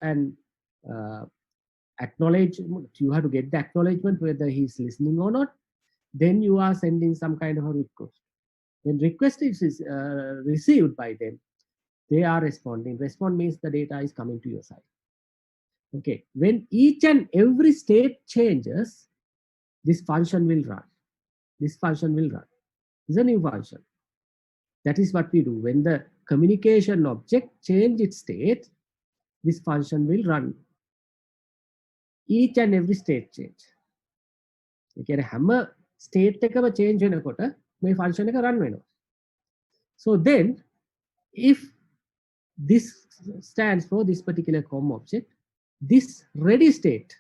an acknowledgement. You have to get the acknowledgement whether he's listening or not. Then you are sending some kind of a request. When request is received by them, they are responding. Respond means the data is coming to your side. Okay. When each and every state changes, this function will run. This function will run. It's a new function. That is what we do. When the communication object change its state, this function will run. Each and every state change. Okay, hammer state එකම change වෙනකොට මේ function එක run වෙනවා. So then, if this stands for this particular COM object, this ready state,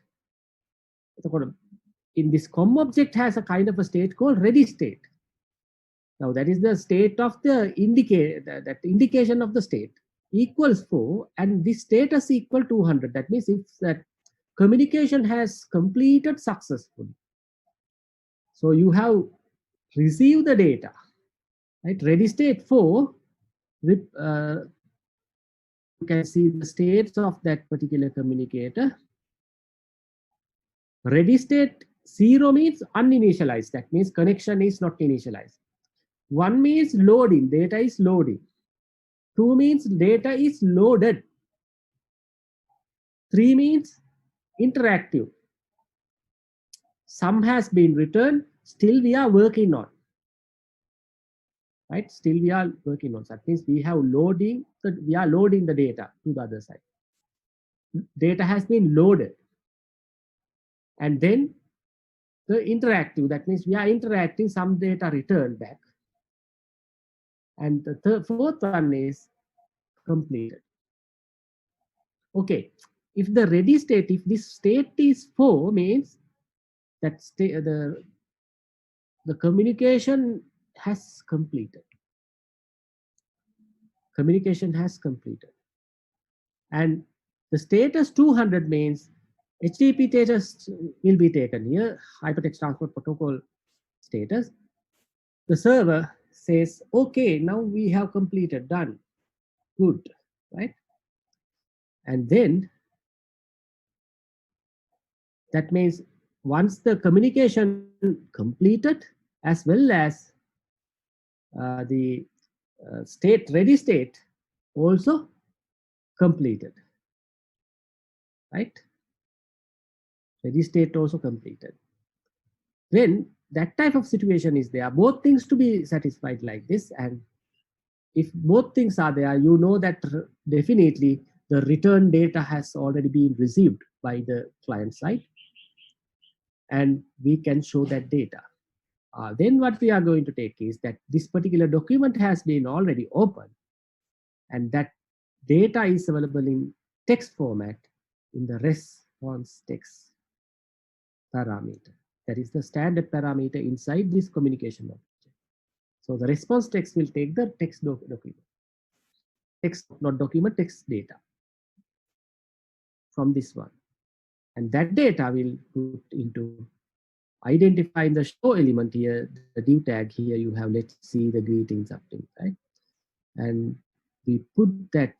in this COM object has a kind of a state called ready state. Now that is the state of the that indication of the state equals 4, and this status equal 200. That means if that communication has completed successfully. So you have received the data, right? Ready state 4, you can see the states of that particular communicator. Ready state 0 means uninitialized. That means connection is not initialized. 1 means loading, data is loading. 2 means data is loaded. 3 means interactive. Some has been returned, still we are working on. Right? Still we are working on. So that means we have loading, we are loading the data to the other side. Data has been loaded. And then the interactive, that means we are interacting, some data returned back. And the fourth one is completed. Okay, if the ready state, if this state is 4, means that the communication has completed. Communication has completed. And the status 200 means HTTP status will be taken here, Hypertext Transport Protocol status. The server says, okay, now we have completed, done, good, right? And then that means once the communication completed, as well as the state ready state also completed, right? Ready state also completed. When that type of situation is there, both things to be satisfied like this, and if both things are there, you know that definitely the return data has already been received by the client side, and we can show that data. Then what we are going to take is that this particular document has been already opened, and that data is available in text format in the response text parameter. That is the standard parameter inside this communication object. So the response text will take the text document. Text, not document, text data from this one. And that data will put into identifying the show element here, the div tag here, you have, let's see the greetings something, right? And we put that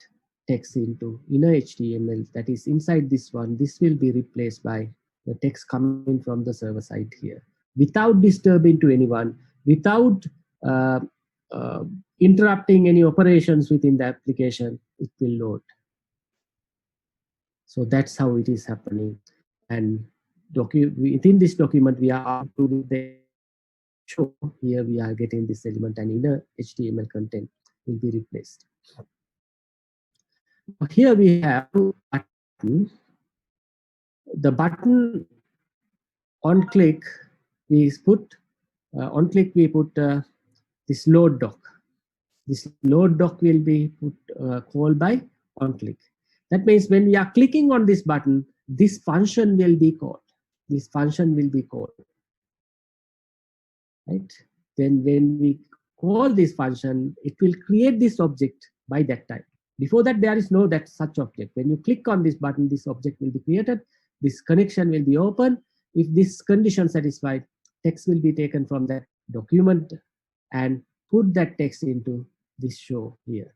text into inner HTML that is inside this one. This will be replaced by the text coming from the server side here, without disturbing to anyone, without interrupting any operations within the application. It will load. So that's how it is happening. And within this document, we are including the show. Here we are getting this element, and inner HTML content will be replaced. Here we have a button. The button on click, we put on click we put this load doc. This load doc will be put called by on click. That means when we are clicking on this button, this function will be called. This function will be called. Right? Then when we call this function, it will create this object by that time. Before that, there is no that such object. When you click on this button, this object will be created. This connection will be open. If this condition satisfied, text will be taken from that document and put that text into this show here.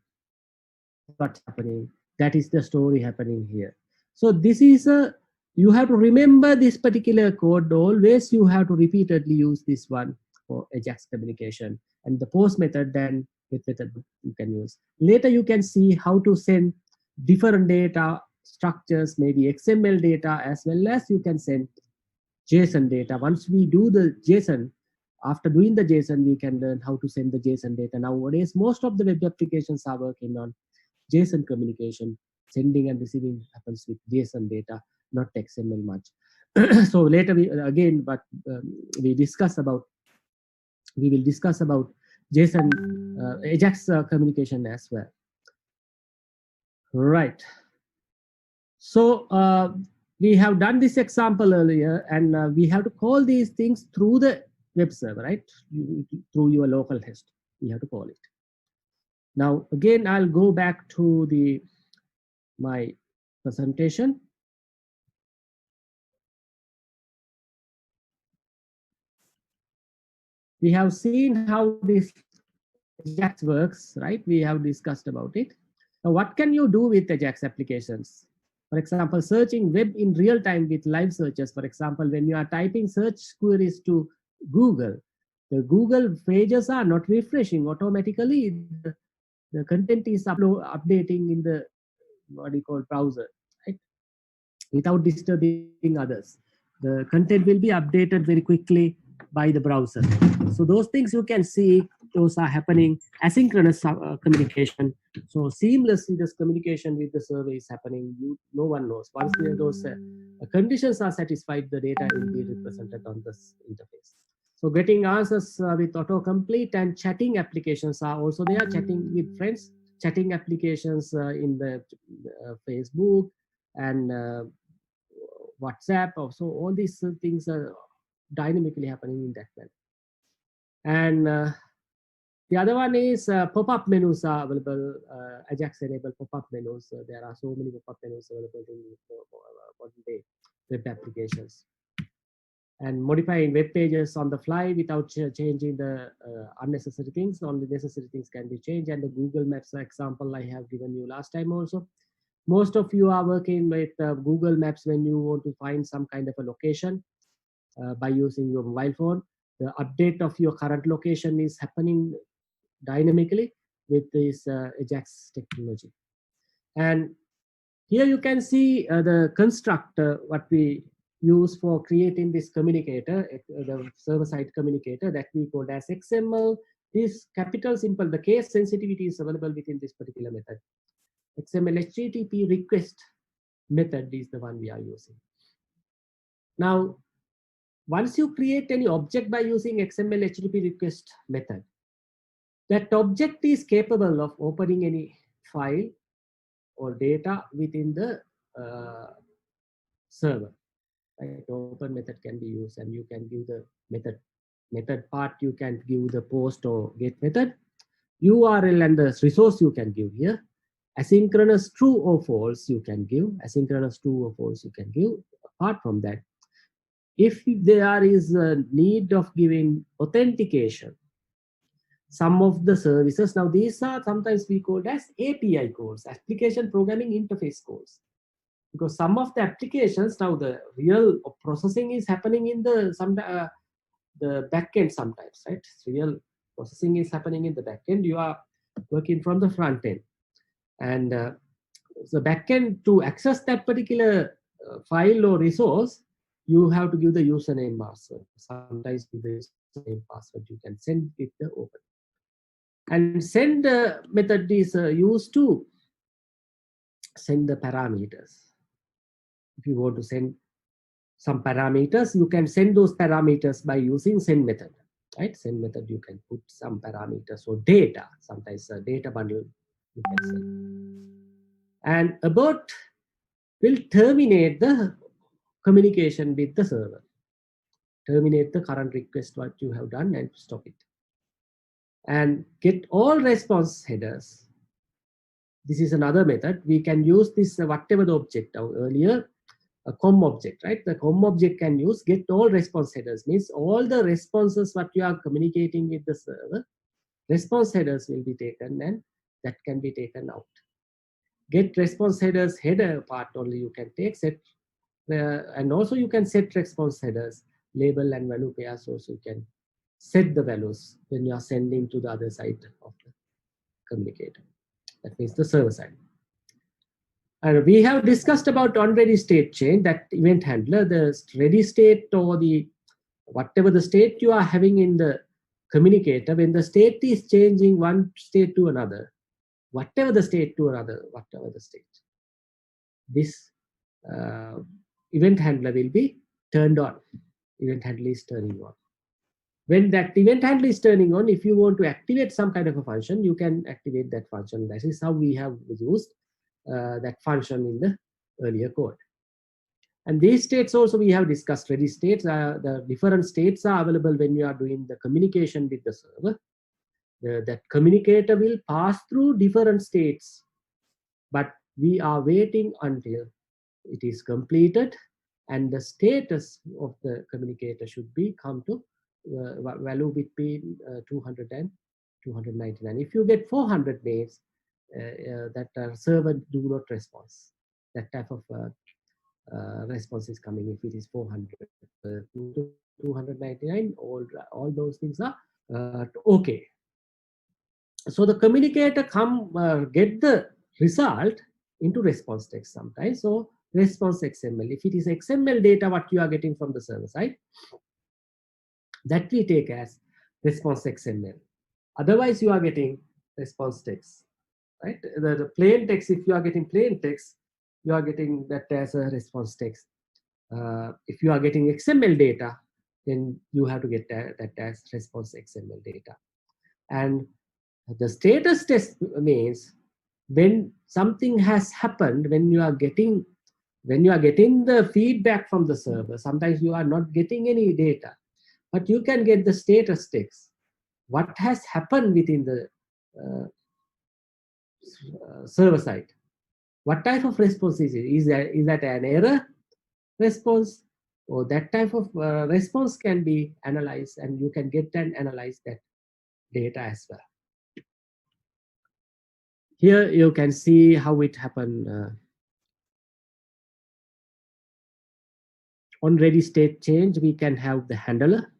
What's happening? That is the story happening here. So this is a, you have to remember this particular code. Always you have to repeatedly use this one for AJAX communication. And the post method, then get method you can use. Later you can see how to send different data structures, maybe XML data, as well as you can send JSON data. Once we do the JSON, after doing the JSON, we can learn how to send the JSON data. Nowadays, most of the web applications are working on JSON communication. Sending and receiving happens with JSON data, not XML much. So later we again, but we discuss about, we will discuss about JSON AJAX communication as well. Right. So we have done this example earlier, and we have to call these things through the web server, right? Through your local host, we have to call it. Now, again, I'll go back to my presentation. We have seen how this AJAX works, right? We have discussed about it. Now, what can you do with AJAX applications? For example, searching web in real time with live searches. For example, when you are typing search queries to Google, the Google pages are not refreshing automatically. The content is updating in the, what you call, browser, right? Without disturbing others. The content will be updated very quickly by the browser. So those things you can see, those are happening asynchronous communication. So seamlessly this communication with the server is happening. No one knows. Once those conditions are satisfied, the data will be represented on this interface. So getting answers with autocomplete and chatting applications are also there. Chatting with friends, chatting applications in the Facebook and WhatsApp. Also, all these things are dynamically happening in that way. And the other one is pop-up menus are available. AJAX enable pop-up menus. There are so many pop-up menus available in modern day web applications. And modifying web pages on the fly without changing the unnecessary things. Only necessary things can be changed. And the Google Maps example I have given you last time also. Most of you are working with Google Maps when you want to find some kind of a location by using your mobile phone. The update of your current location is happening dynamically with this AJAX technology. And here you can see the constructor, what we use for creating this communicator, the server-side communicator that we call as XML. This capital simple, the case sensitivity is available within this particular method. XML HTTP request method is the one we are using. Now, once you create any object by using XML HTTP request method, that object is capable of opening any file or data within the server. Right? Open method can be used, and you can give the method part, you can give the post or get method. URL and the resource you can give here. Asynchronous true or false you can give. Asynchronous true or false you can give. Apart from that, if there is a need of giving authentication, some of the services, now these are sometimes we called as API calls, application programming interface calls, because some of the applications, now the real processing is happening in the backend sometimes, right? Real processing is happening in the backend. You are working from the front end, and the backend, to access that particular file or resource, you have to give the username password. Sometimes with the username password you can send it the open. And send method is used to send the parameters. If you want to send some parameters, you can send those parameters by using send method. Right? Send method, you can put some parameters or data. Sometimes a data bundle you can send. And abort will terminate the communication with the server. Terminate the current request what you have done and stop it. And get all response headers. This is another method. We can use this whatever the object earlier, a COM object, right? The COM object can use get all response headers, means all the responses what you are communicating with the server, response headers will be taken and that can be taken out. get response headers header part only you can take set, and also you can set response headers, label and value pairs also you can set the values when you are sending to the other side of the communicator. That means the server side. And we have discussed about on-ready state change, that event handler, the ready state or the whatever the state you are having in the communicator, when the state is changing one state to another, whatever the state, this event handler will be turned on. Event handler is turning on. When that event handler is turning on, if you want to activate some kind of a function, you can activate that function. That is how we have used that function in the earlier code. And these states also we have discussed. Ready states, the different states are available when you are doing the communication with the server. That communicator will pass through different states, but we are waiting until it is completed and the status of the communicator should be come to value between 200 and 299. If you get 400 names, that server do not respond. That type of response is coming. If it is 400 to 299, all those things are okay. So the communicator get the result into response text sometimes. So response XML. If it is XML data, what you are getting from the server side, that we take as response XML. Otherwise, you are getting response text, right? The plain text, if you are getting plain text, you are getting that as a response text. If you are getting XML data, then you have to get that as response XML data. And the status test means when something has happened, when you are getting the feedback from the server, sometimes you are not getting any data, but you can get the status text. What has happened within the server side? What type of response is it? Is that an error response? Or that type of response can be analyzed, and you can get and analyze that data as well. Here you can see how it happened. On ready state change, we can have the handler.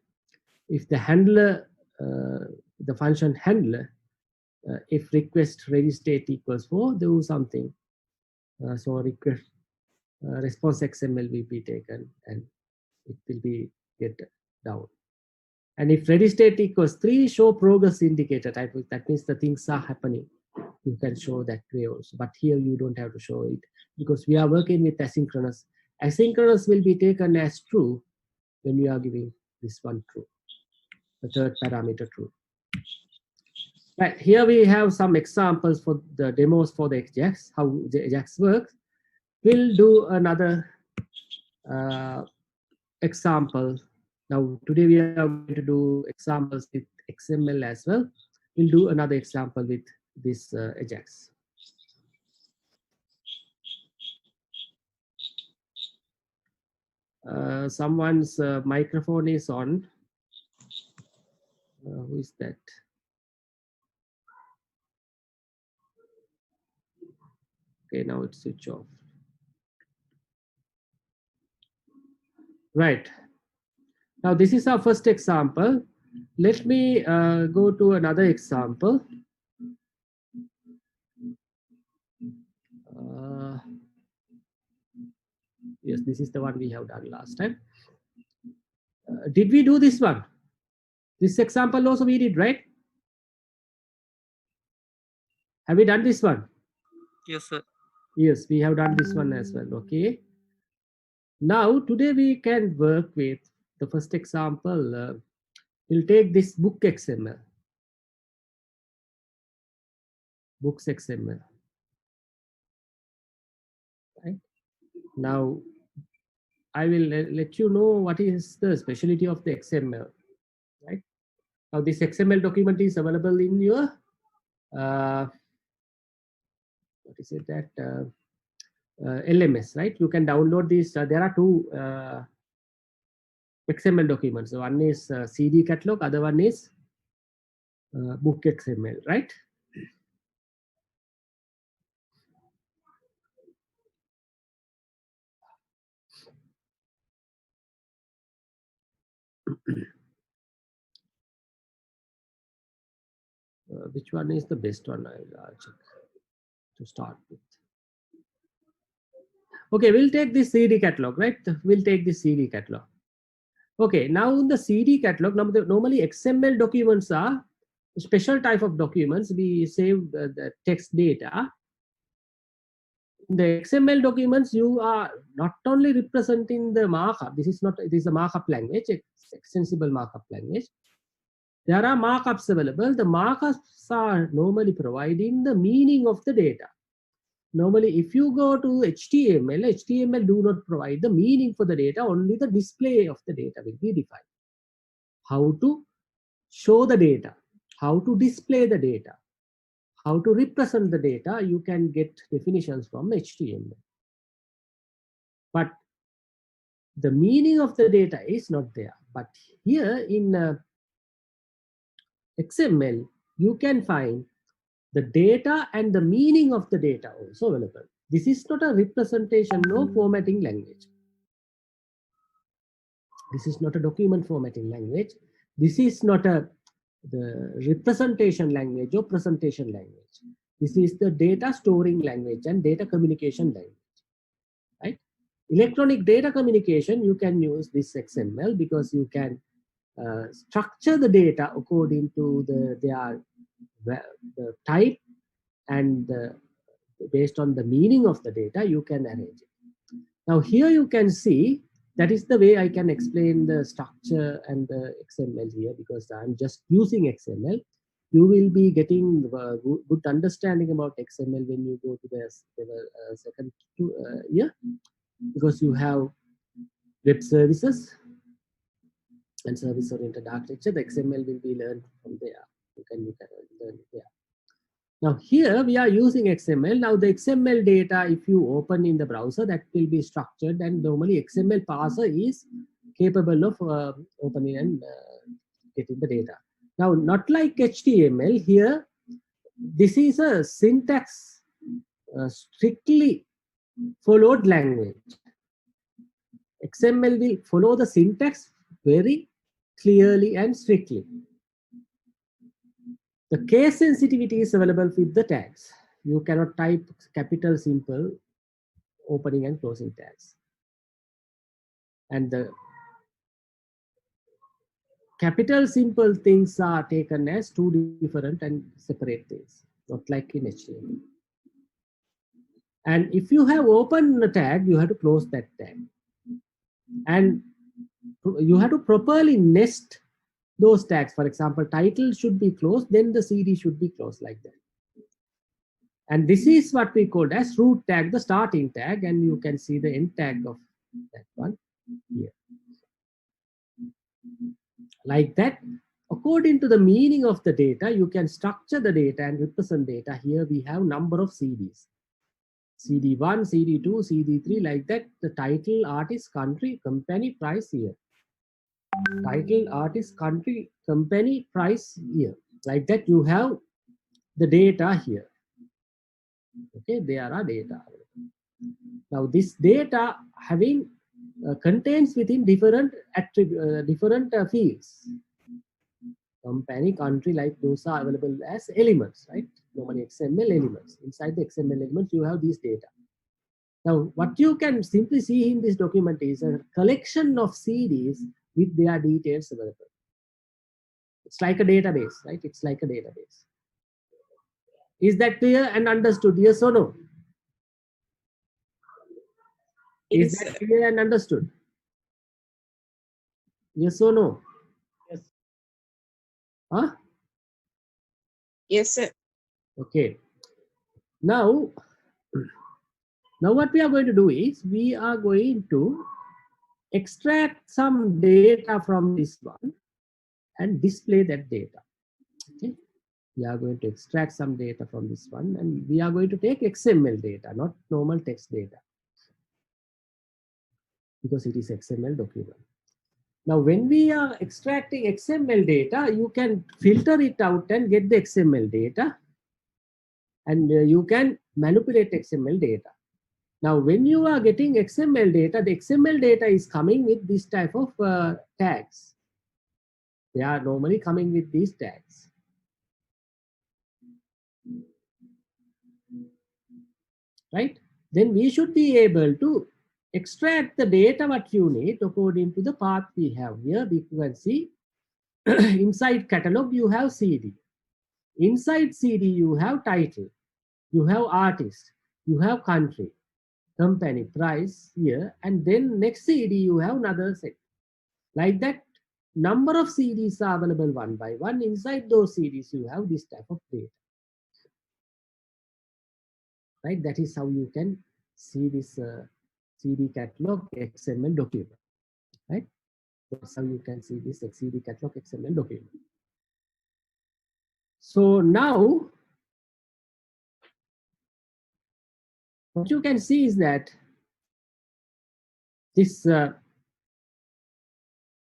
If the handler, the function handler, if request ready state equals 4, do something. So request response XML will be taken and it will be get down. And if ready state equals 3, show progress indicator type. That means the things are happening. You can show that way also. But here you don't have to show it because we are working with asynchronous. Asynchronous will be taken as true when you are giving this one true, the third parameter true. Right, here we have some examples for the demos for the Ajax, how the Ajax works. We'll do another example. Now, today we are going to do examples with XML as well. We'll do another example with this Ajax. Someone's microphone is on. Who is that? Okay, now it's switched off. Right. Now this is our first example. Let me go to another example. Yes, this is the one we have done last time. Did we do this one? This example also we did, right? Have we done this one? Yes, sir. Yes, we have done this one as well. Okay. Now, today we can work with the first example. We'll take this book XML. Books XML. Right? Now, I will let you know what is the specialty of the XML. Right? Now, this XML document is available in your what is it that LMS, right? You can download this. There are two XML documents. So one is CD catalog, other one is book XML, right? which one is the best one? I'll check to start with. Okay, we'll take this CD catalog, right? We'll take this CD catalog. Okay, now in the CD catalog, normally XML documents are a special type of documents. We save the text data. In the XML documents, you are not only representing the markup. This is a markup language, extensible markup language. There are markups available. The markups are normally providing the meaning of the data. Normally, if you go to HTML do not provide the meaning for the data, only the display of the data will be defined. How to show the data, how to display the data, how to represent the data, you can get definitions from HTML. But the meaning of the data is not there. But here in XML, you can find the data and the meaning of the data also available. This is not a representation, no formatting language. This is not a document formatting language. This is not the representation language or presentation language. This is the data storing language and data communication language, right? Electronic data communication, you can use this XML because you can structure the data according to the type and based on the meaning of the data, you can arrange it. Now here you can see that is the way I can explain the structure and the XML here, because I'm just using XML. You will be getting good understanding about XML when you go to the second year, because you have web services and service-oriented architecture. The XML will be learned from there. You can learn it there. Now here we are using XML. Now the XML data, if you open in the browser, that will be structured, and normally XML parser is capable of opening and getting the data. Now, not like HTML, here this is a syntax strictly followed language. XML will follow the syntax very clearly and strictly. The case sensitivity is available with the tags. You cannot type capital simple opening and closing tags. And the capital simple things are taken as two different and separate things, not like in HTML. And if you have opened a tag, you have to close that tag. And you have to properly nest those tags. For example, title should be closed, then the CD should be closed, like that. And this is what we call as root tag, the starting tag, and you can see the end tag of that one here. Like that, according to the meaning of the data, you can structure the data and represent data. Here we have number of CDs. CD1, CD2, CD3, like that. The title, artist, country, company, price, year. Title, artist, country, company, price, year. Like that, you have the data here. Okay, there are data. Now, this data having contains within different fields. Company, country, like those are available as elements, right? Normally XML elements. Inside the XML elements, you have these data. Now, what you can simply see in this document is a collection of CDs with their details available. It's like a database, right? It's like a database. Is that clear and understood? Yes or no? Is that clear and understood? Yes or no? Yes. Huh? Yes, sir. Okay. Now what we are going to do is we are going to extract some data from this one and display that data. Okay. We are going to extract some data from this one, and we are going to take XML data, not normal text data, because it is XML document. Now, when we are extracting XML data, you can filter it out and get the XML data, and you can manipulate XML data. Now, when you are getting XML data, the XML data is coming with this type of tags. They are normally coming with these tags. right? Then we should be able to extract the data what you need according to the path we have here. We can see inside catalog you have CD. Inside CD you have title, you have artist, you have country, company, price, year, and then next CD you have another set. Like that, number of CDs are available one by one. Inside those CDs you have this type of data. Right? That is how you can see this CD catalog XML document. Right? That's how you can see this CD catalog XML document. So now, what you can see is that this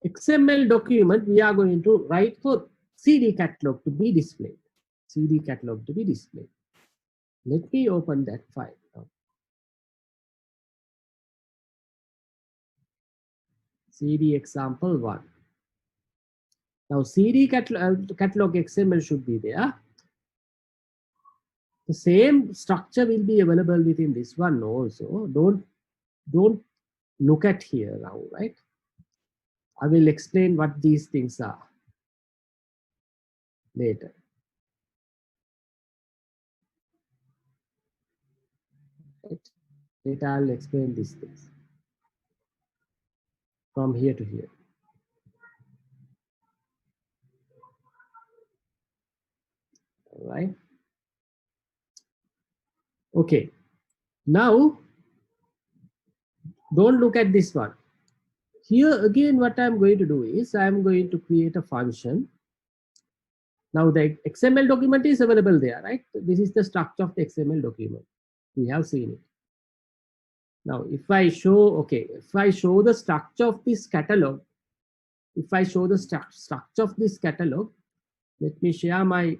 XML document we are going to write for CD catalog to be displayed. CD catalog to be displayed. Let me open that file now. CD example 1. Now CD catalog XML should be there. The same structure will be available within this one also. Don't look at here now, right? I will explain what these things are later. Right? Later I'll explain these things from here to here. All right. Okay. Now, don't look at this one. Here again, what I'm going to do is I'm going to create a function. Now the XML document is available there, right? This is the structure of the XML document. We have seen it. Now, if I show, okay, if I show the structure of this catalog, if I show the structure of this catalog, let me share my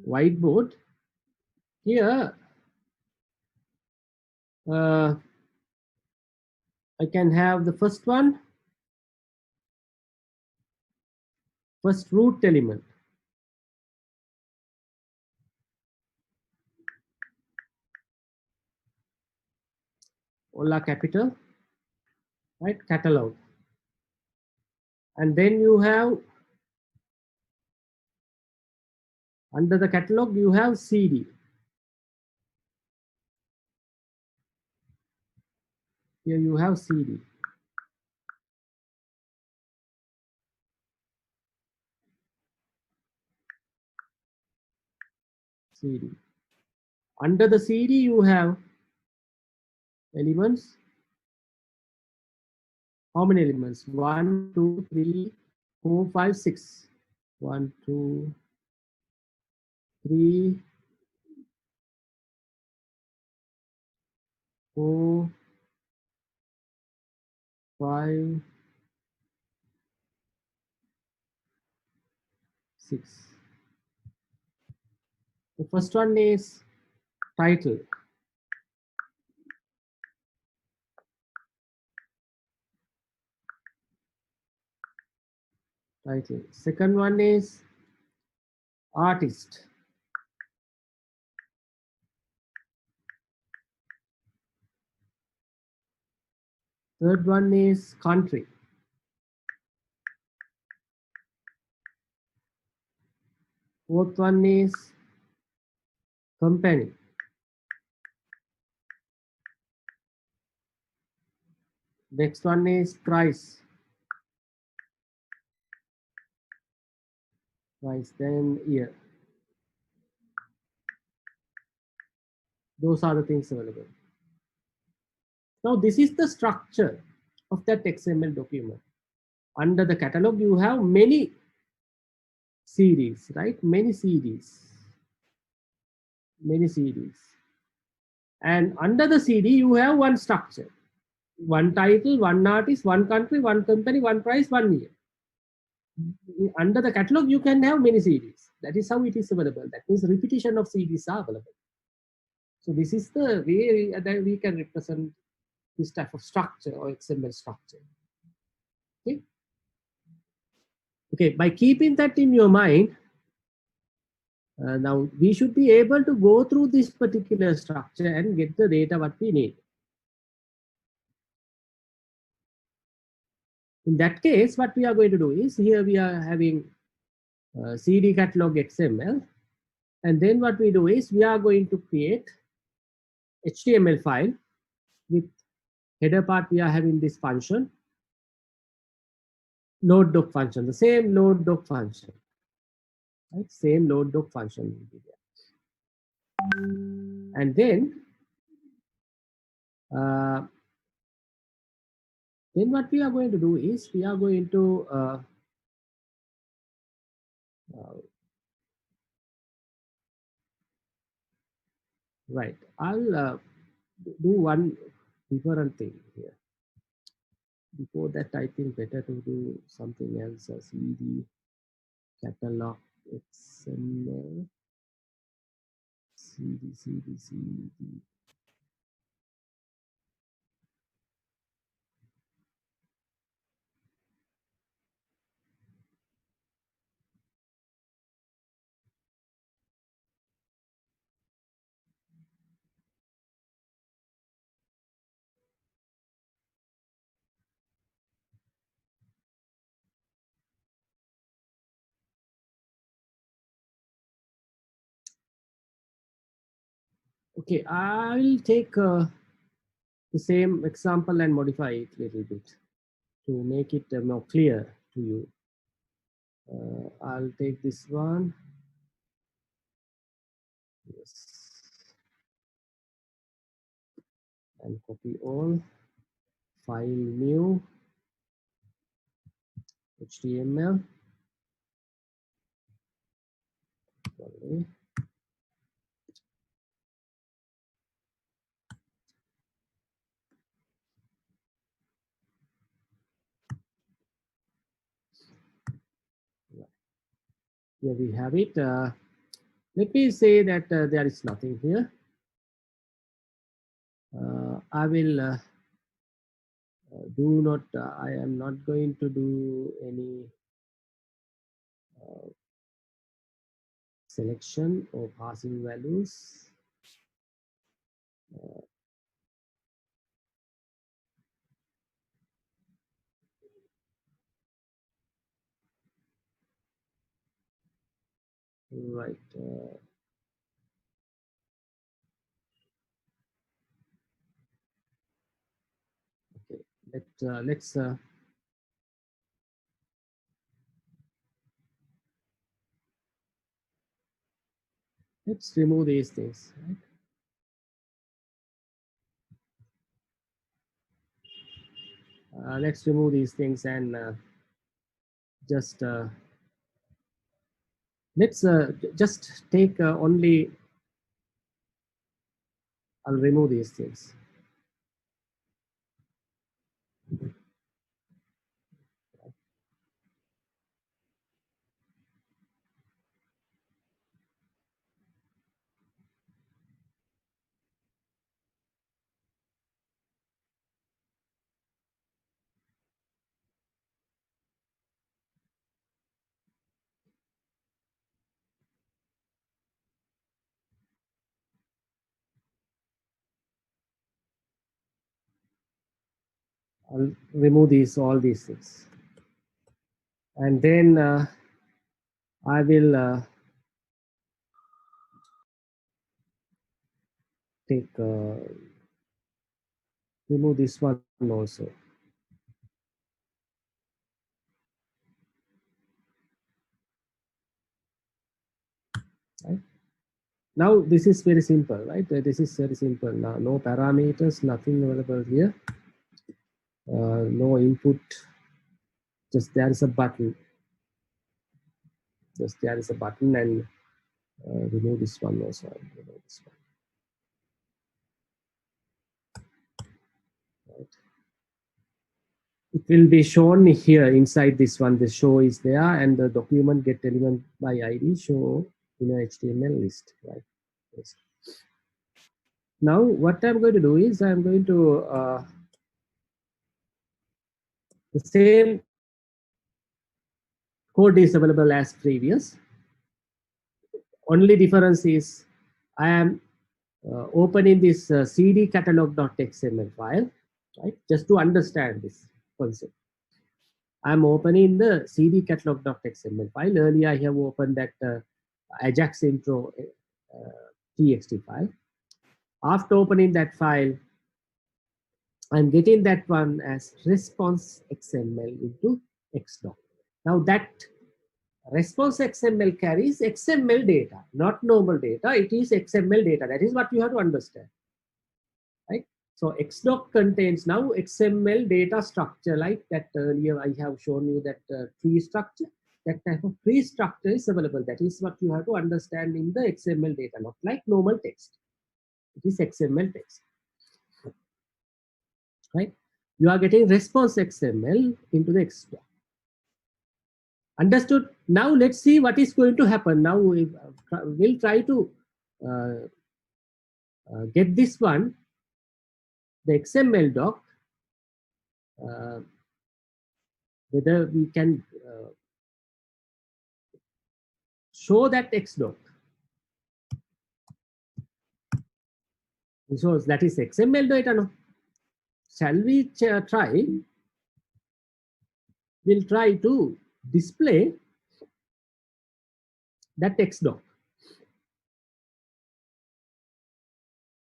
whiteboard. Here, I can have the first one, first root element. All capital, right? Catalog. And then you have, under the catalog, you have CD. Here you have CD. CD. Under the CD, you have elements. How many elements? 1, 2, 3, 4, 5, 6. 1, 2, 3, 4, 5, 6. The first one is title. Title. Second one is artist. Third one is country. Fourth one is company. Next one is price. Price, then year. Those are the things available. Now this is the structure of that XML document. Under the catalog, you have many series, right? Many CDs. Many CDs. And under the CD, you have one structure. One title, one artist, one country, one company, one price, 1 year. Under the catalog, you can have many CDs. That is how it is available. That means repetition of CDs are available. So this is the way that we can represent this type of structure or XML structure. Okay. Okay, by keeping that in your mind, Now we should be able to go through this particular structure and get the data what we need. In that case, what we are going to do is, here we are having CD catalog XML, and then what we do is we are going to create HTML file with header part. We are having this function, load doc function, the same load doc function, right? Same load doc function will be there. And then what we are going to do is we are going to right. I'll do one different thing here. Before that, I think better to do something else. CD catalog XML CD. Okay, I'll take the same example and modify it a little bit to make it more clear to you. I'll take this one. Yes. And copy all. File new. HTML. Sorry. Here we have it. Let me say that there is nothing here. I will I am not going to do any selection or passing values. Right. Okay. Let's remove these things. Right? Let's remove these things and just let's just take only. I'll remove these things. I'll remove all these things, and then I will take remove this one also. Right? Now this is very simple, right? This is very simple. Now no parameters, nothing available here. No input. Just there is a button. Just there is a button, and remove this one also. Remove this one. Right. It will be shown here inside this one. The show is there, and the document get element by ID show in a HTML list. Right. Yes. Now what I'm going to do is I'm going to the same code is available as previous. Only difference is I am opening this cd catalog.xml file, right? Just to understand this concept. I'm opening the cd catalog.xml file. Earlier I have opened that Ajax intro txt file. After opening that file, I'm getting that one as response XML into Xdoc. Now that response XML carries XML data, not normal data. It is XML data. That is what you have to understand, right? So Xdoc contains now XML data structure like that earlier I have shown you that tree structure. That type of tree structure is available. That is what you have to understand in the XML data, not like normal text. It is XML text, right? You are getting response XML into the Xdoc. Understood? Now let's see what is going to happen. Now we'll try to get this one, the XML doc, whether we can show that Xdoc. So that is XML data now. Shall we try? We'll try to display that Xdoc.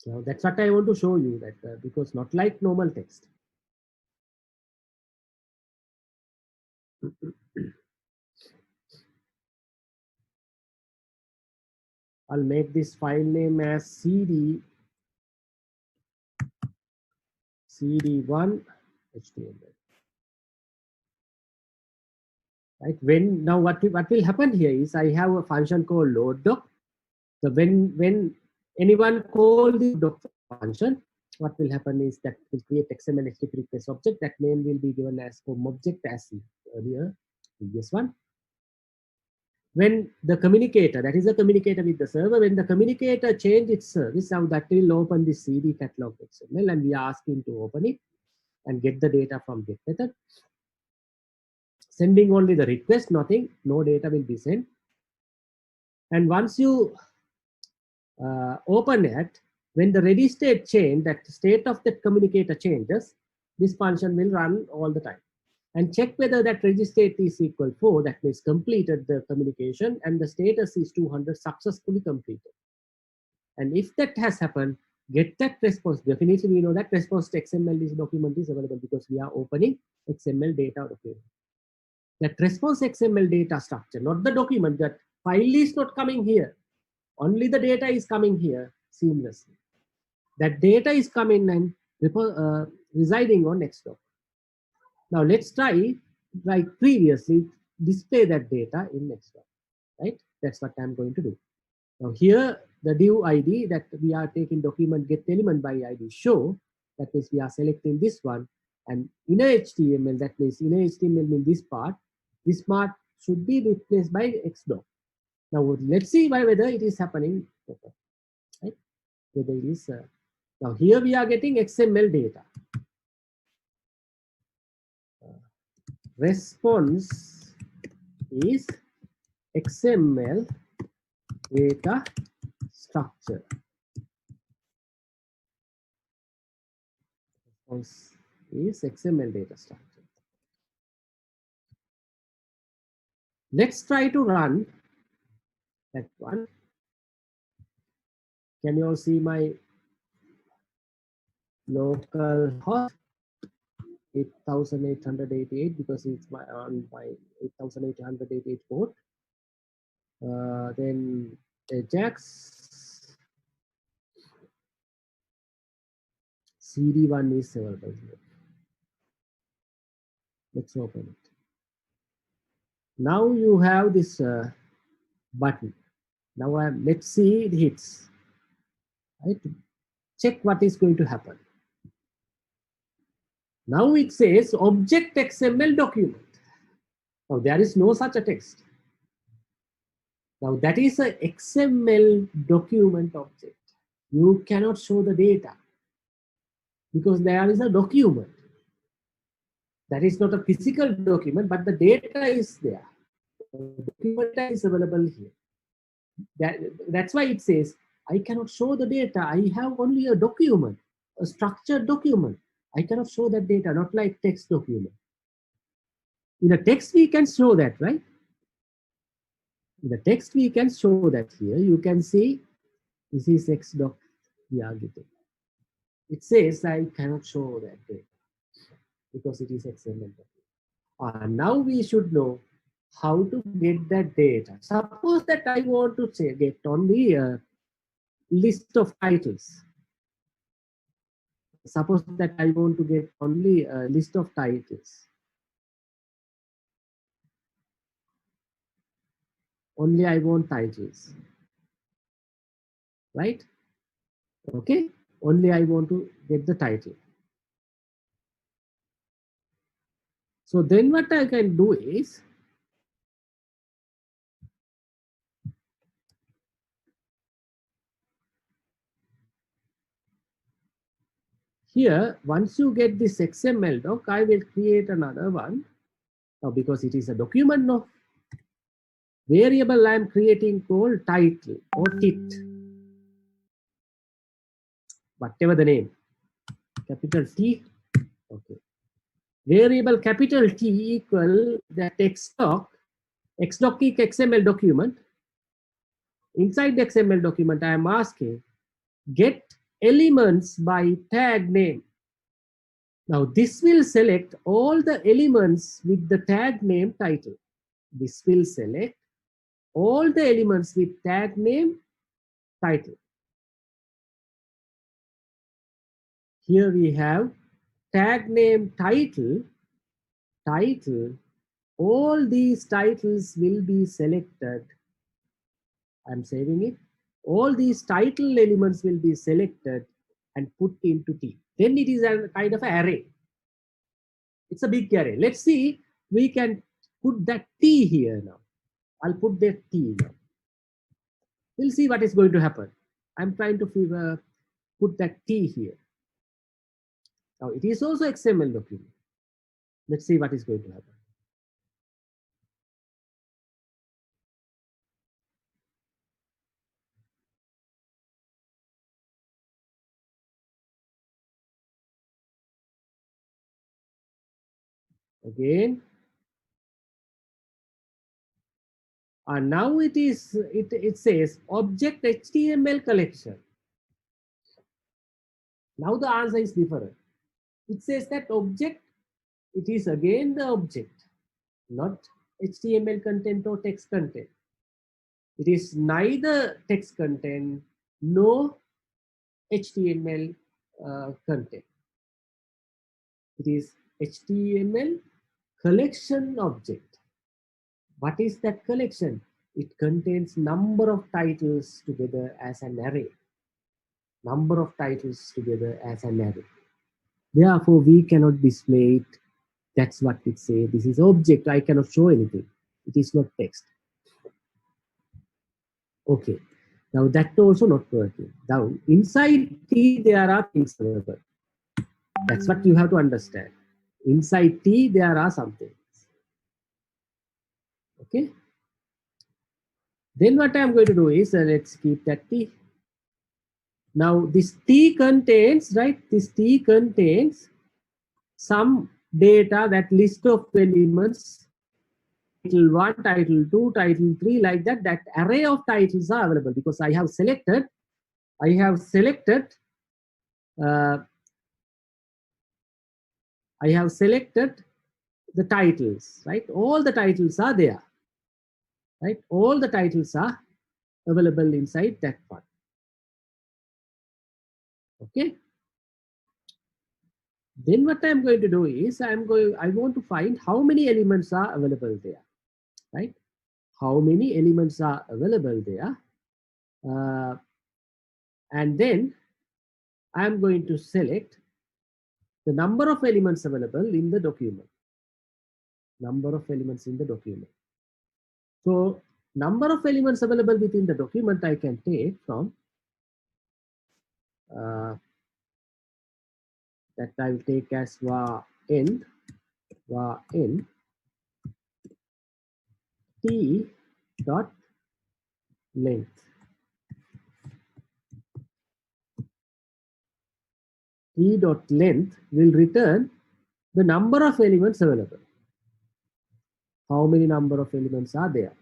Now that's what I want to show you, that because not like normal text. I'll make this file name as cd1 HTML. Right? When now what will happen here is I have a function called load doc. So when anyone call the doc function, what will happen is that will create XML HTTP request object. That name will be given as home object as earlier, previous one. When the communicator, that is the communicator with the server, when the communicator change its service, now that will open the cd catalog XML, and we are asking to open it and get the data from get method. Sending only the request, nothing, no data will be sent. And once you open it, when the ready state change, that state of that communicator changes, this function will run all the time and check whether that ready state is equal 4, that means completed the communication, and the status is 200, successfully completed. And if that has happened, get that response. Definitely we know that response to XML document is available because we are opening XML data document. That response XML data structure, not the document, that file is not coming here. Only the data is coming here seamlessly. That data is coming and residing on Xdoc. Now let's try, like previously, display that data in Xdoc, right? That's what I'm going to do. Now here, the div ID that we are taking document get element by ID show, that means we are selecting this one, and inner HTML, that means inner HTML means this part should be replaced by Xdoc. Now let's see whether it is happening, right? Whether it is, now here we are getting XML data. Response is XML data structure. Response is XML data structure. Let's try to run that one. Can you all see my local host 8888 because it's on my 8888 port. Then Ajax CD1 is available here. Let's open it. Now you have this button. Now let's see it hits. Right? Check what is going to happen. Now it says object XML document. Now there is no such a text. Now that is a XML document object. You cannot show the data because there is a document. That is not a physical document, but the data is there. The document is available here. That's why it says, I cannot show the data. I have only a document, a structured document. I cannot show that data, not like text document. In a text, we can show that, right? In the text, we can show that here. You can see this is xdoc the architect. It says I cannot show that data because it is XML document. Now we should know how to get that data. Suppose that I want to say get only a list of titles. Suppose that I want to get only a list of titles. Only I want titles, right? Okay, only I want to get the title. So then what I can do is, here, once you get this XML doc, I will create another one. Now, because it is a document, no variable I am creating called title or tit, whatever the name, capital T. Okay. Variable capital T equal that xdoc. Xdoc is XML document. Inside the XML document, I am asking get elements by tag name. Now this will select all the elements with the tag name title. This will select all the elements with tag name title. Here we have tag name title, all these titles will be selected. I'm saving it. All these title elements will be selected and put into T. Then it is a kind of an array. It's a big array. Let's see, we can put that T here now. I'll put that T now. We'll see what is going to happen. I'm trying to put that T here. Now it is also XML document. Let's see what is going to happen. Again. And now it says object HTML collection. Now the answer is different. It says that object, it is again the object, not HTML content or text content. It is neither text content nor HTML content. It is HTML collection object. What is that collection? It contains number of titles together as an array. Number of titles together as an array. Therefore, we cannot display it. That's what it says. This is object. I cannot show anything. It is not text. Okay. Now that also not working. Down inside T, there are things available. That's what you have to understand. Inside T, there are some things. Okay. Then what I'm going to do is let's keep that T. Now this T contains, right? This T contains some data, that list of elements, title 1, title 2, title 3, like that. That array of titles are available because I have selected the titles, right? All the titles are there, right? All the titles are available inside that part. Okay. Then what I'm going to do is I want to find how many elements are available there, right? How many elements are available there. And then I'm going to select the number of elements available in the document. Number of elements in the document. So number of elements available within the document I can take from that I will take as var n T dot length. t dot length will return the number of elements available. How many number of elements are there?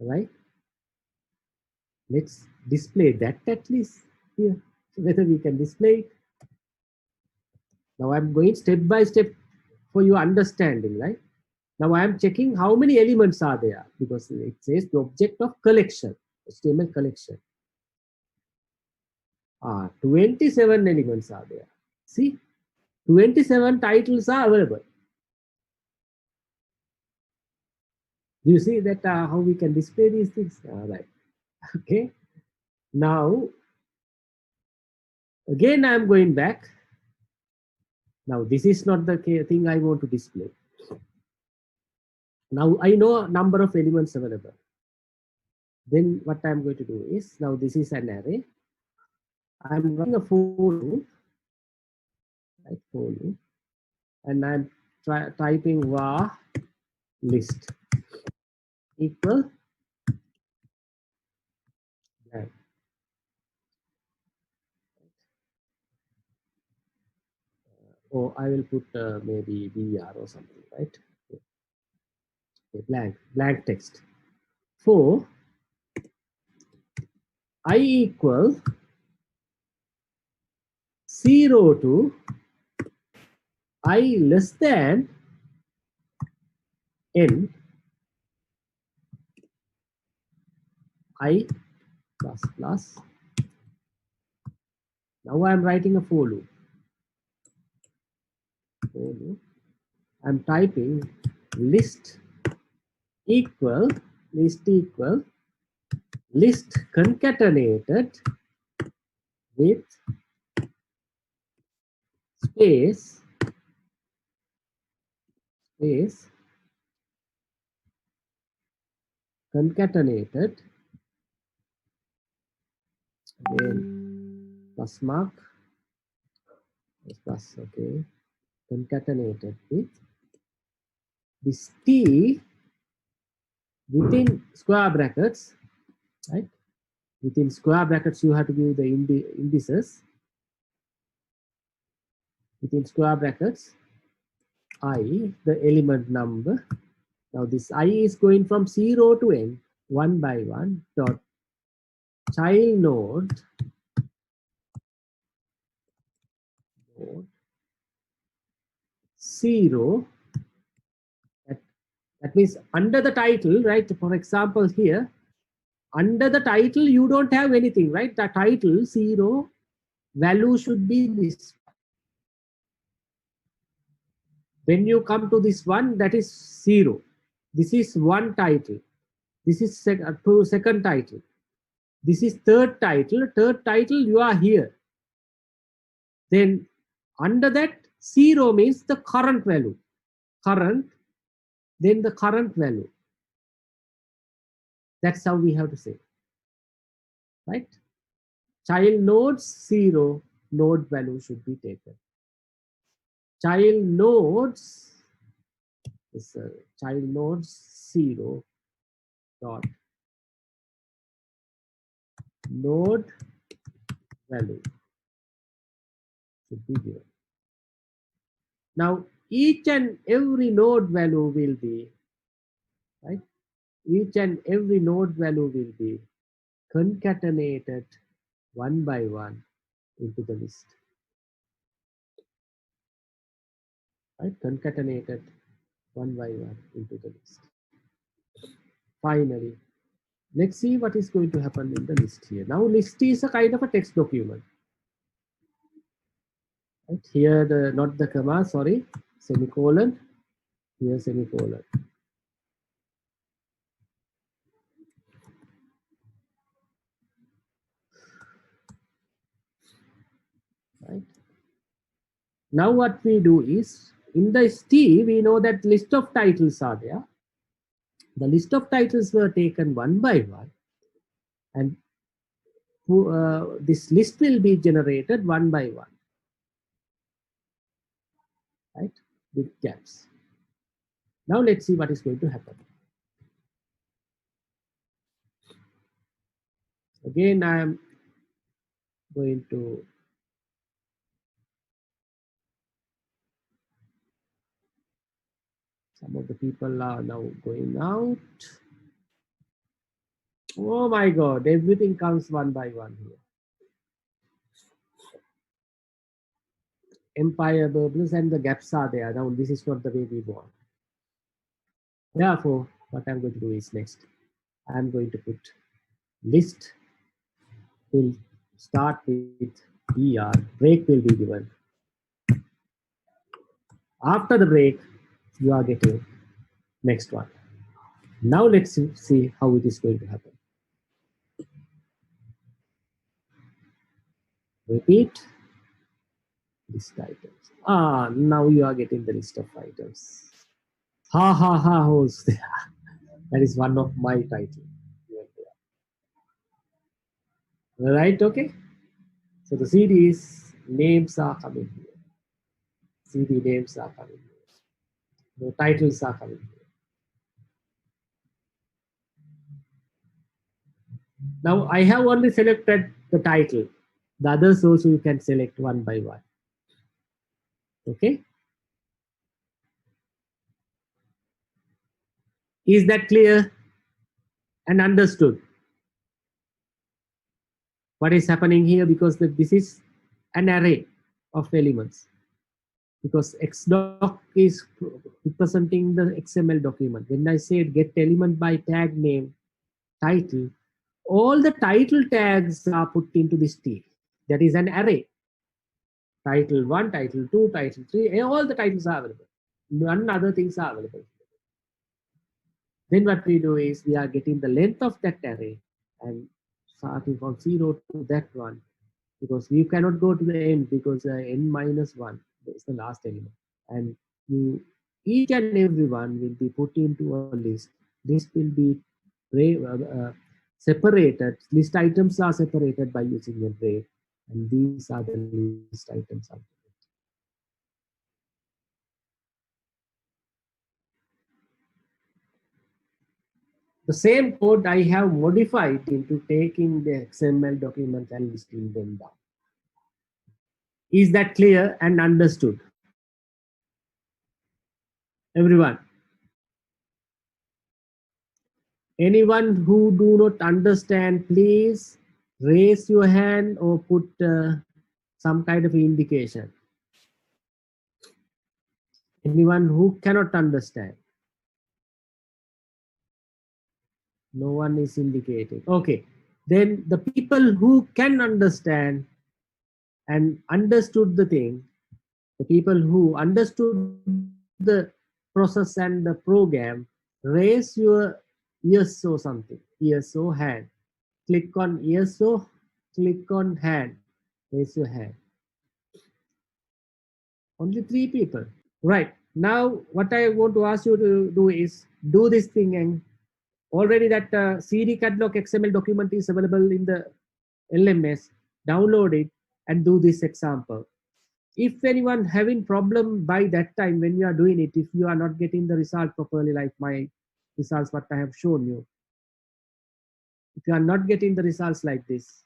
Right? Let's display that at least here, whether we can display it. Now I'm going step by step for your understanding, right? Now I'm checking how many elements are there because it says the object of collection, HTML collection. 27 elements are there. See, 27 titles are available. Do you see that how we can display these things? Right. Okay. Now, again, I'm going back. Now, this is not the thing I want to display. Now, I know number of elements available. Then what I'm going to do is, now this is an array. I'm running a for loop, right, for loop, and I'm typing var list equal blank. Or I will put maybe br or something, right? Okay, blank text. For I equal 0 to I less than n I plus plus. Now I'm writing a for loop. I'm typing list equal list concatenated with space concatenated, then plus mark plus, okay, concatenated with this t within square brackets, right? Within square brackets you have to give the indices. Within square brackets I, the element number. Now this I is going from 0 to n, 1 by 1 dot child node 0. That means under the title, right? For example, here, under the title, you don't have anything, right? The title 0 value should be this. When you come to this one, that is 0. This is one title. This is second title. This is third title. Third title, you are here. Then under that 0 means the current value. Current, then the current value. That's how we have to say, right? Child nodes 0, node value should be taken. Child nodes is child nodes 0 dot node value should be given. Now each and every node value will be, right? Each and every node value will be concatenated one by one into the list. Right? Concatenated one by one into the list. Finally, let's see what is going to happen in the list here. Now list is a kind of a text document. Right? Here the not the comma, sorry, semicolon, here semicolon. Right? Now what we do is, in the ST, we know that list of titles are there. The list of titles were taken one by one, and this list will be generated one by one, right, with gaps. Now let's see what is going to happen. Again, I am going to Some of the people are now going out. Oh my God, everything comes one by one here. Empire bubbles and the gaps are there. Now this is not the way we want. Therefore, what I'm going to do is next. I'm going to put list will start with ER. Break will be given. After the break, you are getting next one. Now let's see how it is going to happen. Repeat list items. Now you are getting the list of items. Ha ha ha host. That is one of my title. Right, okay. So the CDs names are coming here. CD names are coming here. The titles are coming here. Now I have only selected the title. The others also you can select one by one. Okay. Is that clear and understood? What is happening here? Because this is an array of elements. Because xdoc is representing the XML document. When I said get element by tag name, title, all the title tags are put into this T. That is an array. Title 1, title 2, title 3, all the titles are available. None other things are available. Then what we do is we are getting the length of that array and starting from 0 to that one, because we cannot go to the end because n minus 1 is the last element. And you, each and every one will be put into a list. This will be separated. List items are separated by using a break, and these are the list items. The same code I have modified into taking the XML document and listing them down. Is that clear and understood? Everyone? Anyone who do not understand, please raise your hand or put some kind of indication. Anyone who cannot understand? No one is indicating. Okay. Then the people who can understand and understood the thing, the people who understood the process and the program, raise your ESO something, ESO hand. Click on ESO, click on hand, raise your hand. Only 3 people. Right. Now, what I want to ask you to do is do this thing, and already that CD catalog XML document is available in the LMS. Download it and do this example. If anyone having problem by that time when you are doing it, if you are not getting the result properly, like my results what I have shown you, if you are not getting the results like this,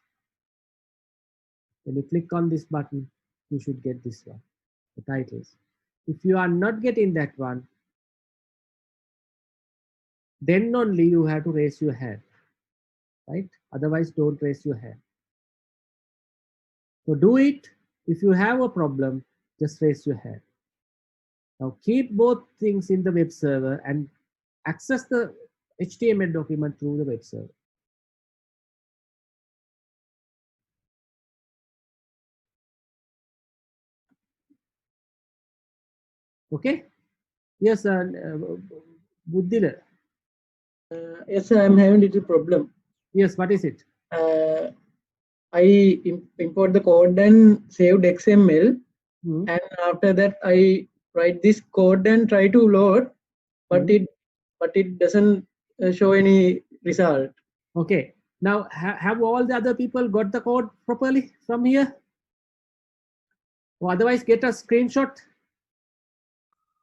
when you click on this button, you should get this one, the titles. If you are not getting that one, then only you have to raise your hand, right? Otherwise, don't raise your hand. So do it. If you have a problem, just raise your hand. Now keep both things in the web server and access the HTML document through the web server. Okay? Yes, Buddhila. Yes, sir, I'm having a little problem. Yes, what is it? I import the code and saved XML, and after that I write this code and try to load, but it doesn't show any result. Okay. Now, have all the other people got the code properly from here? Or otherwise, get a screenshot.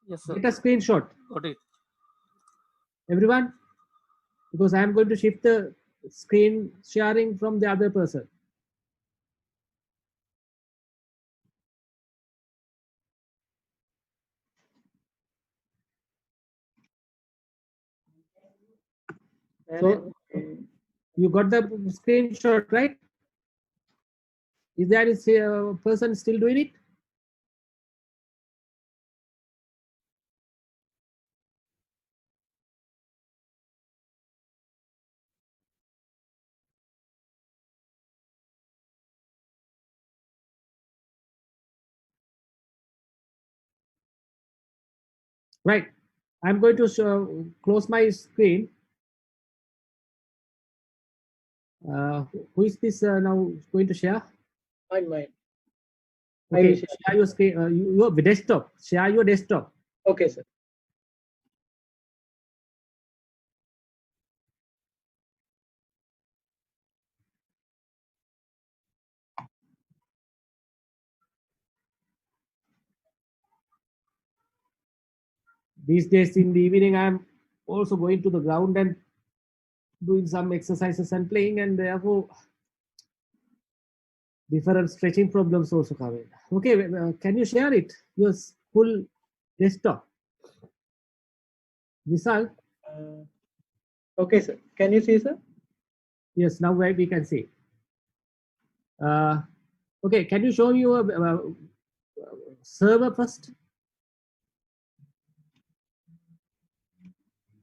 Yes, sir. Get a screenshot. Got it. Everyone? Because I am going to shift the screen sharing from the other person. So you got the screenshot, right? Is there a person still doing it? Right. I'm going to close my screen. Who is this now going to share? Mine. I Okay, will share. share your screen, your desktop. Share your desktop. Okay, sir. These days in the evening, I'm also going to the ground and doing some exercises and playing, and therefore different stretching problems also come in. Okay, can you share it? Your full desktop. Vishal? Okay, sir. Can you see, sir? Yes, now we can see. Okay, can you show me your server first?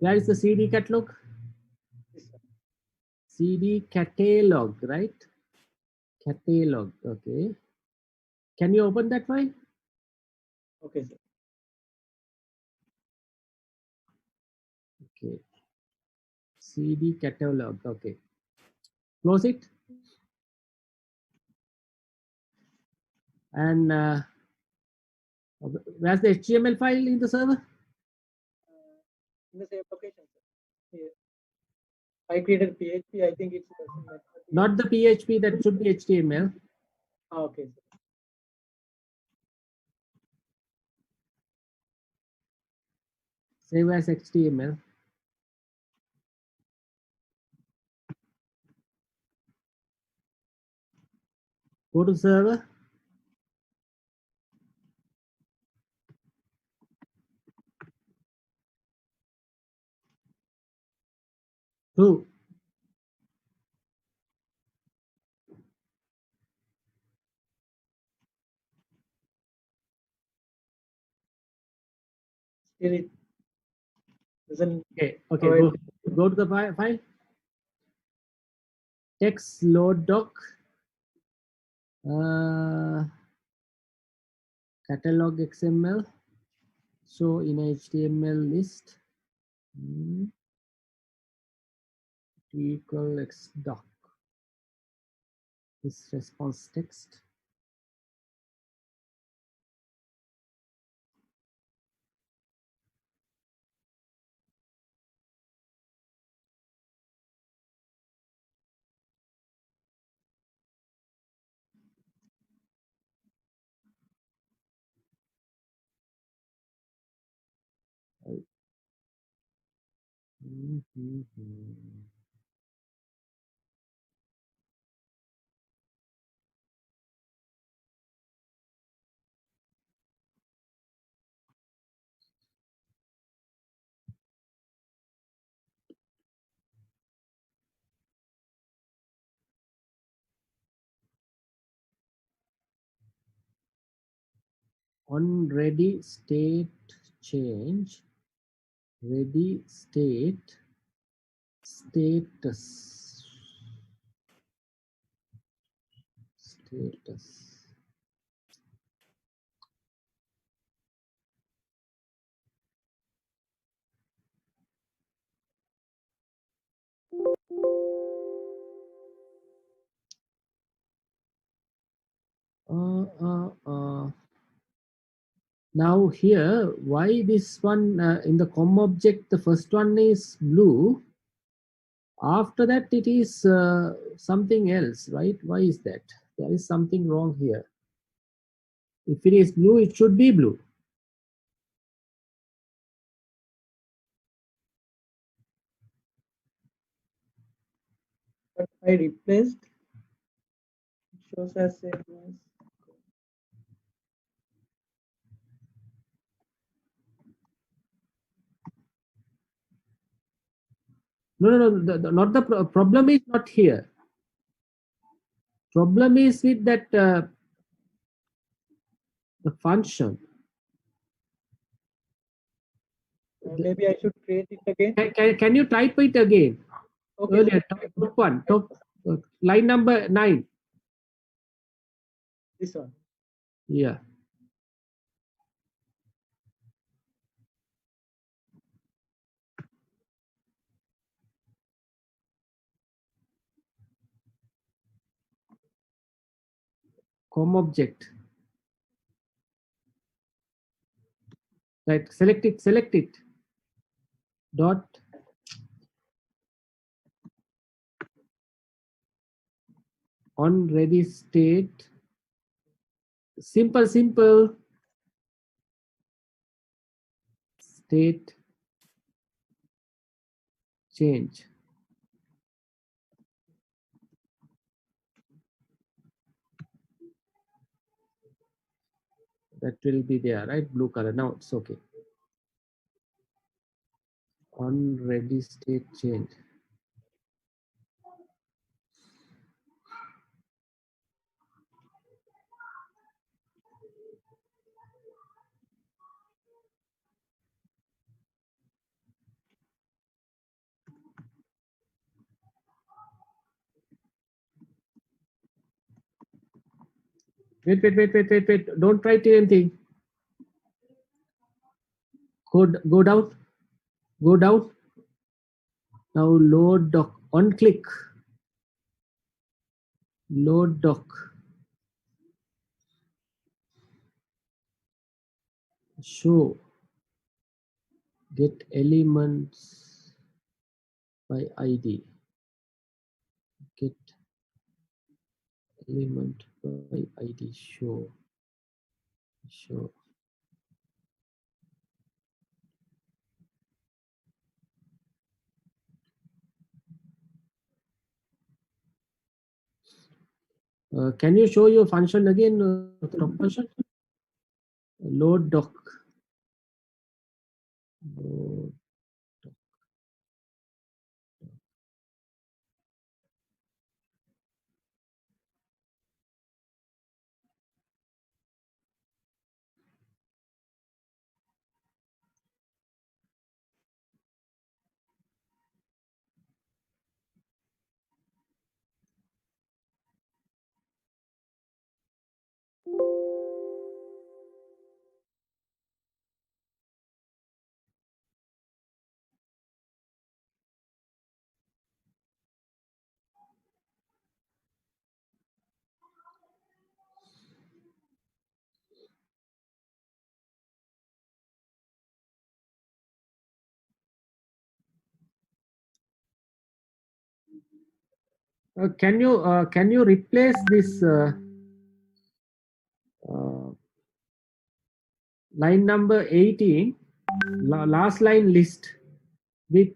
Where is the CD catalog? CD catalog, right? Catalog, okay. Can you open that file? Okay, sir. Okay. CD catalog, okay. Close it. And where's the HTML file in the server? In the same location, sir. Here. I created PHP. I think it's Not the PHP, that should be HTML. Okay, sir. Save as HTML. Go to server. Who? Still it doesn't Okay, okay, provide. go to the file. Text load doc. Catalog XML. Show in HTML list. Equal X doc. This response text. On ready state change, ready state status. Now here, why this one in the COM object, the first one is blue. After that, it is something else, right? Why is that? There is something wrong here. If it is blue, it should be blue. But I replaced. It shows as a No. Not the problem is not here. Problem is with that the function. Maybe I should create it again. Can you type it again? Okay. Earlier, top one, line number 9. This one. Yeah. Com object. Right. Select it. Dot. On ready state. Simple. State change. That will be there, right? Blue color. Now it's okay. On ready state change. Wait. Don't write anything. Go down. Now load doc. On click. Load doc. Show. Get elements by ID. Get element by ID. Show. Can you show your function again? Doc function. Load doc. Load. Can you replace this line number 18, last line list with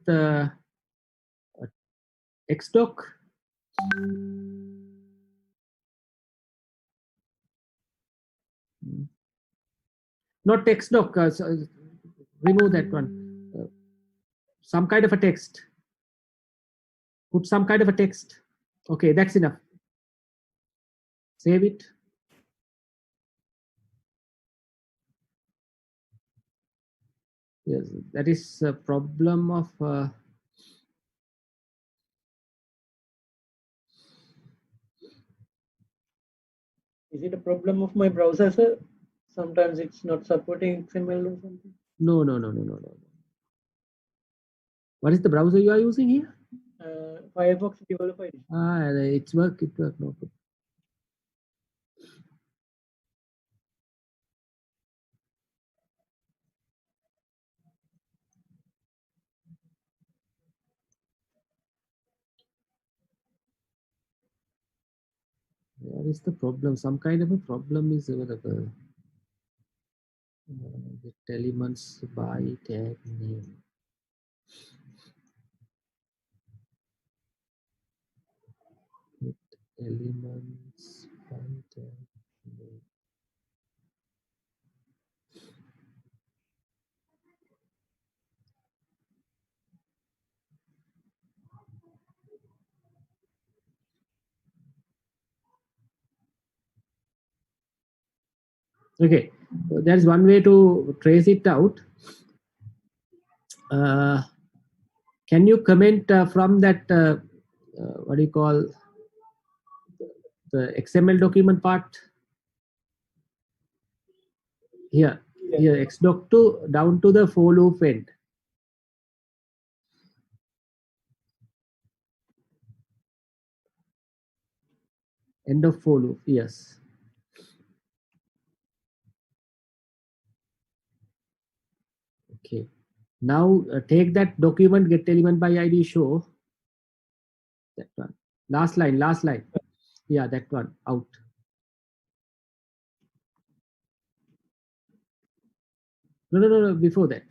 xdoc? Not xdoc. Remove that one. Some kind of a text. Put some kind of a text. Okay, that's enough. Save it. Yes, that is a problem of Is it a problem of my browser, sir? Sometimes it's not supporting XML or something. no. What is the browser you are using here? Firefox Developer Edition. It work. No problem. Where is the problem? Some kind of a problem is available. Get elements by tag name. Get elements by tag name. Okay, so there is one way to trace it out. Can you comment from that, what do you call, the XML document part? Here, here, xdoc to down to the for loop end. End of for loop, yes. Okay. Now take that document get element by ID show. That one. Last line, last line. Yeah, that one out. No, no, no, no, before that.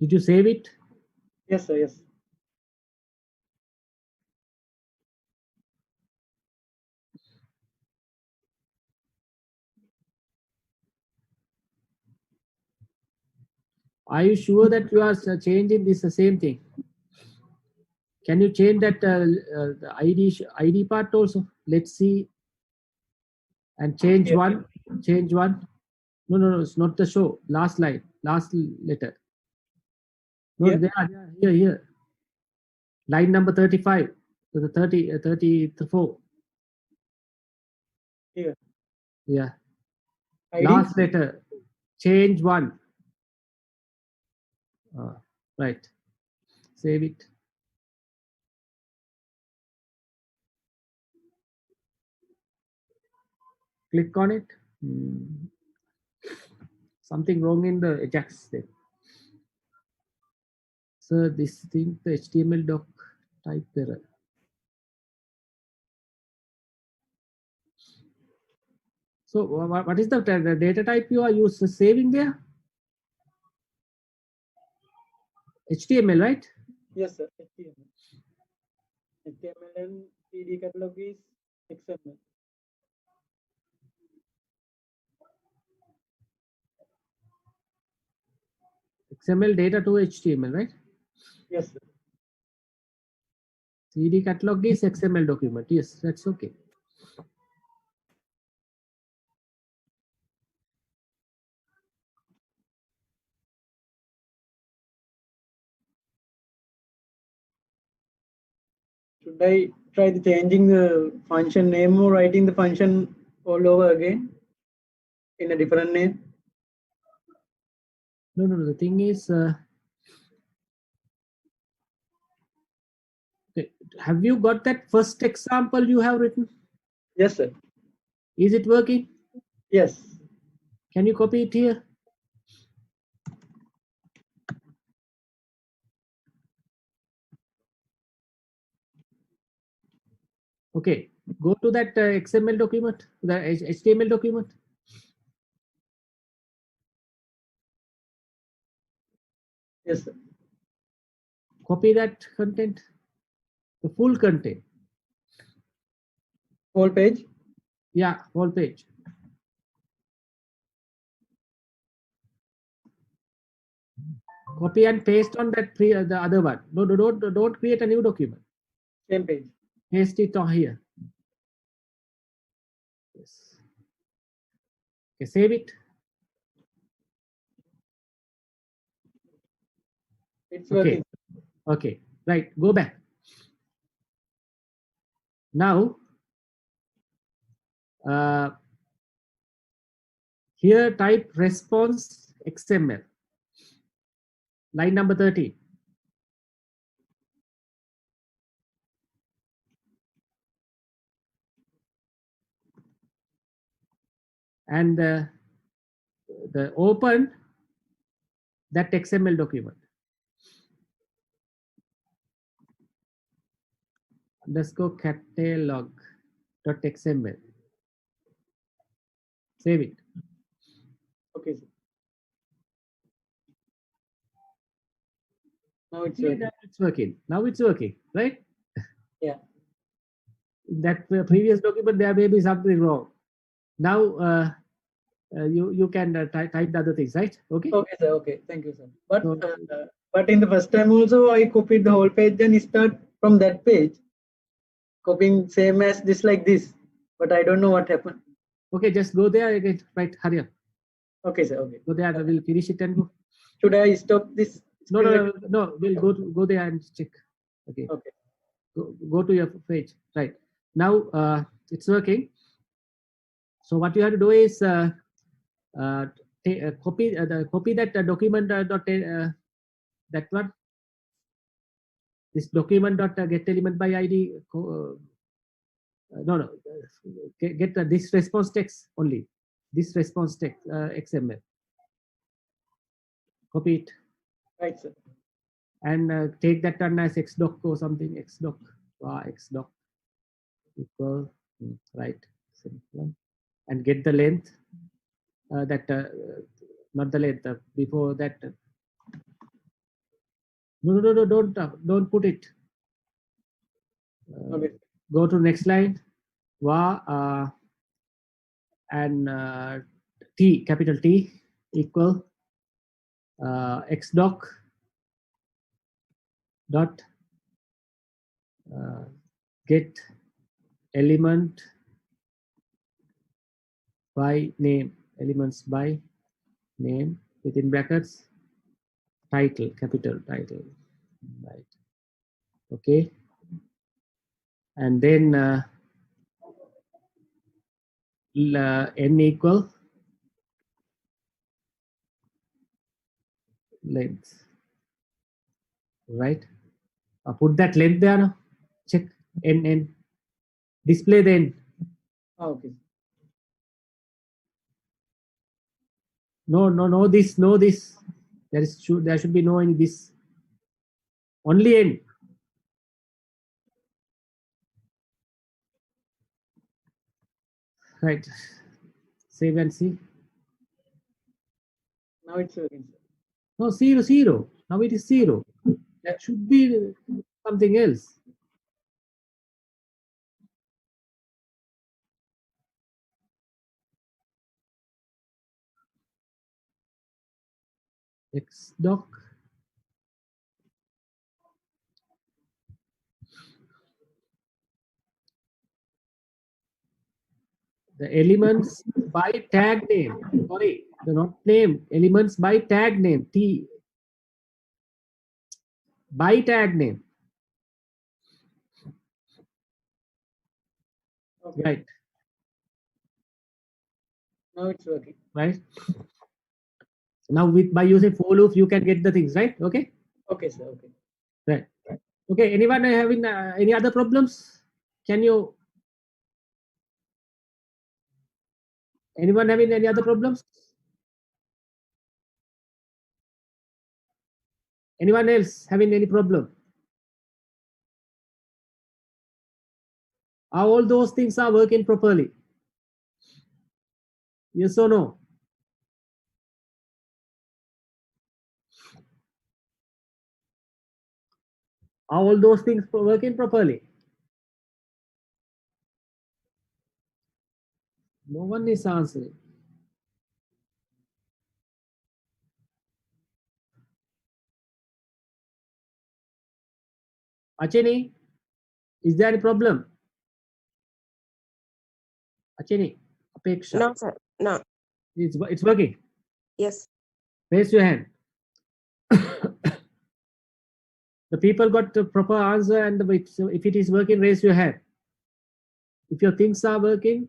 Did you save it? Yes, sir. Yes. Are you sure that you are changing this the same thing? Can you change that the ID part also? Let's see. And change Yeah. one. Change one. No, no, no. It's not the show. Last line. Last letter. No, Yeah. there. Here, here. Line number 35 to the 34. Here. Yeah. ID. Last letter. Change one. Right. Save it. Click on it. Something wrong in the Ajax there. So this thing, the HTML doc type error. So what is the data type you are saving there? HTML, right? Yes, sir. HTML. HTML and CD catalog is XML. XML data to HTML, right? Yes, sir. CD catalog is XML document. Yes, that's okay. Should I try the changing the function name or writing the function all over again in a different name? No, no, no. The thing is, okay, have you got that first example you have written? Yes, sir. Is it working? Yes. Can you copy it here? Okay, go to that XML document, the HTML document. Yes, sir. Copy that content, the full content. Whole page. Yeah, whole page. Copy and paste on that the other one. No, don't create a new document. Same page. Paste it on here. Yes. Okay, save it. It's Okay. working. Okay, right. Go back. Now, here type response XML. Line number 30. And the open that XML document. Underscore catalog.xml. Save it. Okay, sir. Now it's See working. that it's working. Now it's working, right? Yeah. That previous document there may be something wrong. Now you can type the other things, right? Okay. Okay, sir. Okay. Thank you, sir. But So, but in the first time also I copied the whole page and start from that page. copying same as this like this, but I don't know what happened. Okay, just go there again. Right, hurry up. Okay, sir. Okay. Go there. We'll finish it and go. Should I stop this? No, screen no, rec- no, no. We'll go there and check. Okay. Okay. Go to your page. Right now, it's working. So what you have to do is copy copy that document that one. This document dot get element by ID. No, get this response text only. This response text XML. Copy it Right, sir. and take that one as xdoc or something. Xdoc. Xdoc equal right. Simple. And get the length that not the length before that. No, don't put it. Okay. Go to next line. And T, capital T, equal xdoc dot get element by name, elements by name within brackets, title, capital title, right? Okay, and then n equal length, right? Put that length there now. Check n, display the n. Okay. No this. There should be no any this. Only n. Right. Save and see. Now it's working, sir. No, 0. Now it is 0. That should be something else. Xdoc. The elements by tag name. Sorry, the not name. Elements by tag name. T. By tag name. Okay. Right. Now it's working. Right. Now by using for loop, you can get the things right. Okay. Okay, sir. Okay. Right. Okay. Anyone having any other problems? Anyone having any other problems? Anyone else having any problem? Are all those things are working properly? Yes or no? Are all those things working properly? No one is answering. Achini, is there any problem? Achini, Apeksha, No, sir. No. it's working. Yes. Raise your hand. The people got the proper answer, and if it is working, raise your hand. If your things are working,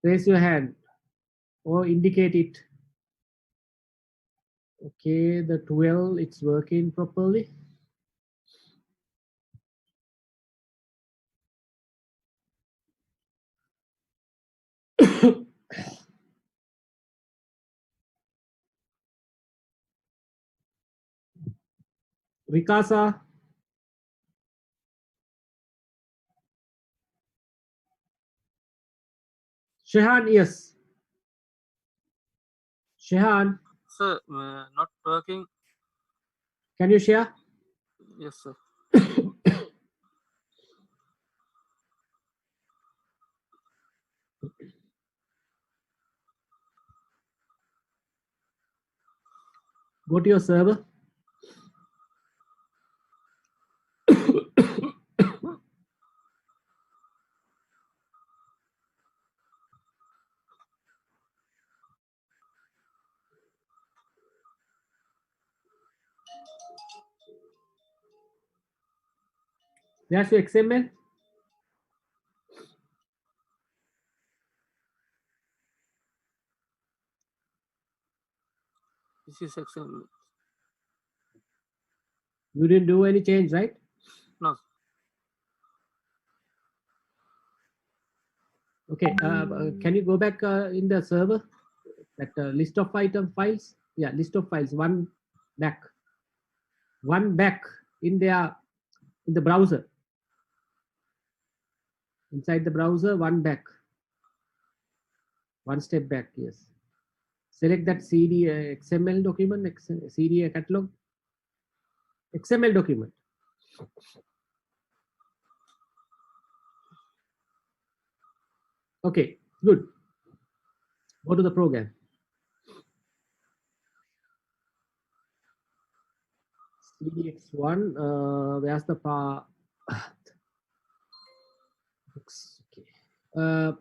raise your hand or indicate it. Okay, the 12, it's working properly. Vikasa. Shehan, yes. Shehan, Sir, not working. can you share? Yes, sir. Go to your server. Where's your XML? This is XML. You didn't do any change, right? No. Okay. Can you go back in the server? That list of item files? Yeah, list of files. One back in the browser. Inside the browser, one back. One step back. Yes. Select that CD XML document, CD catalog, XML document. Okay, good. Go to the program. CDX1, where's the path? Okay.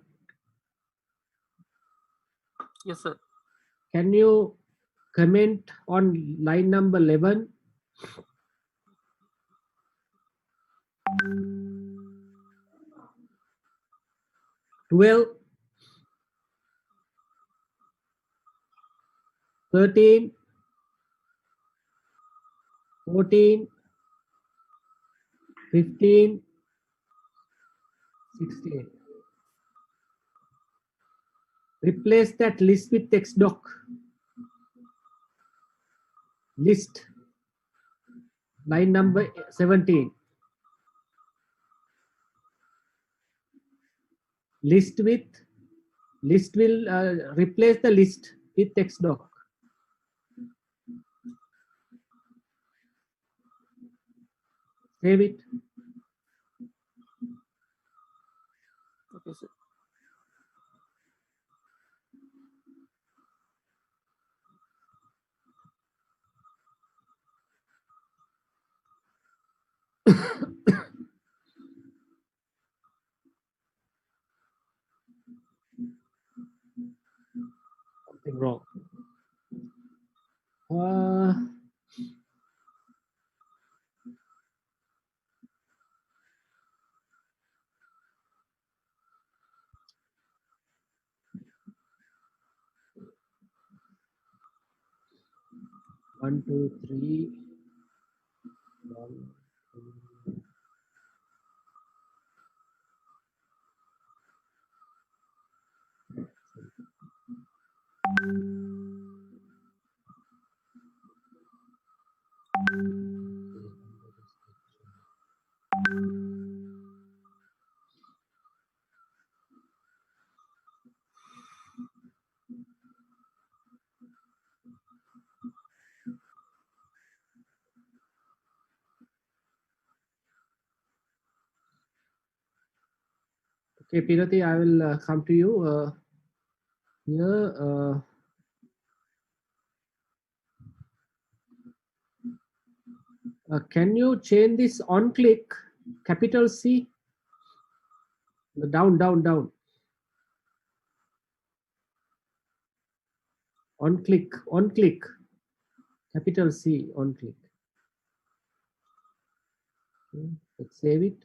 Yes, sir. Can you comment on line number 11? Twelve, 13, 14, 15, 16. Replace that list with text doc. List. Line number 17. List will replace the list with text doc. Save it. Okay, sir. Something wrong. One, two, three. One, two. Okay, Pirati, I will come to you here. Can you change this on click capital C? Down, down, down. On click, capital C, on click. Okay, let's save it.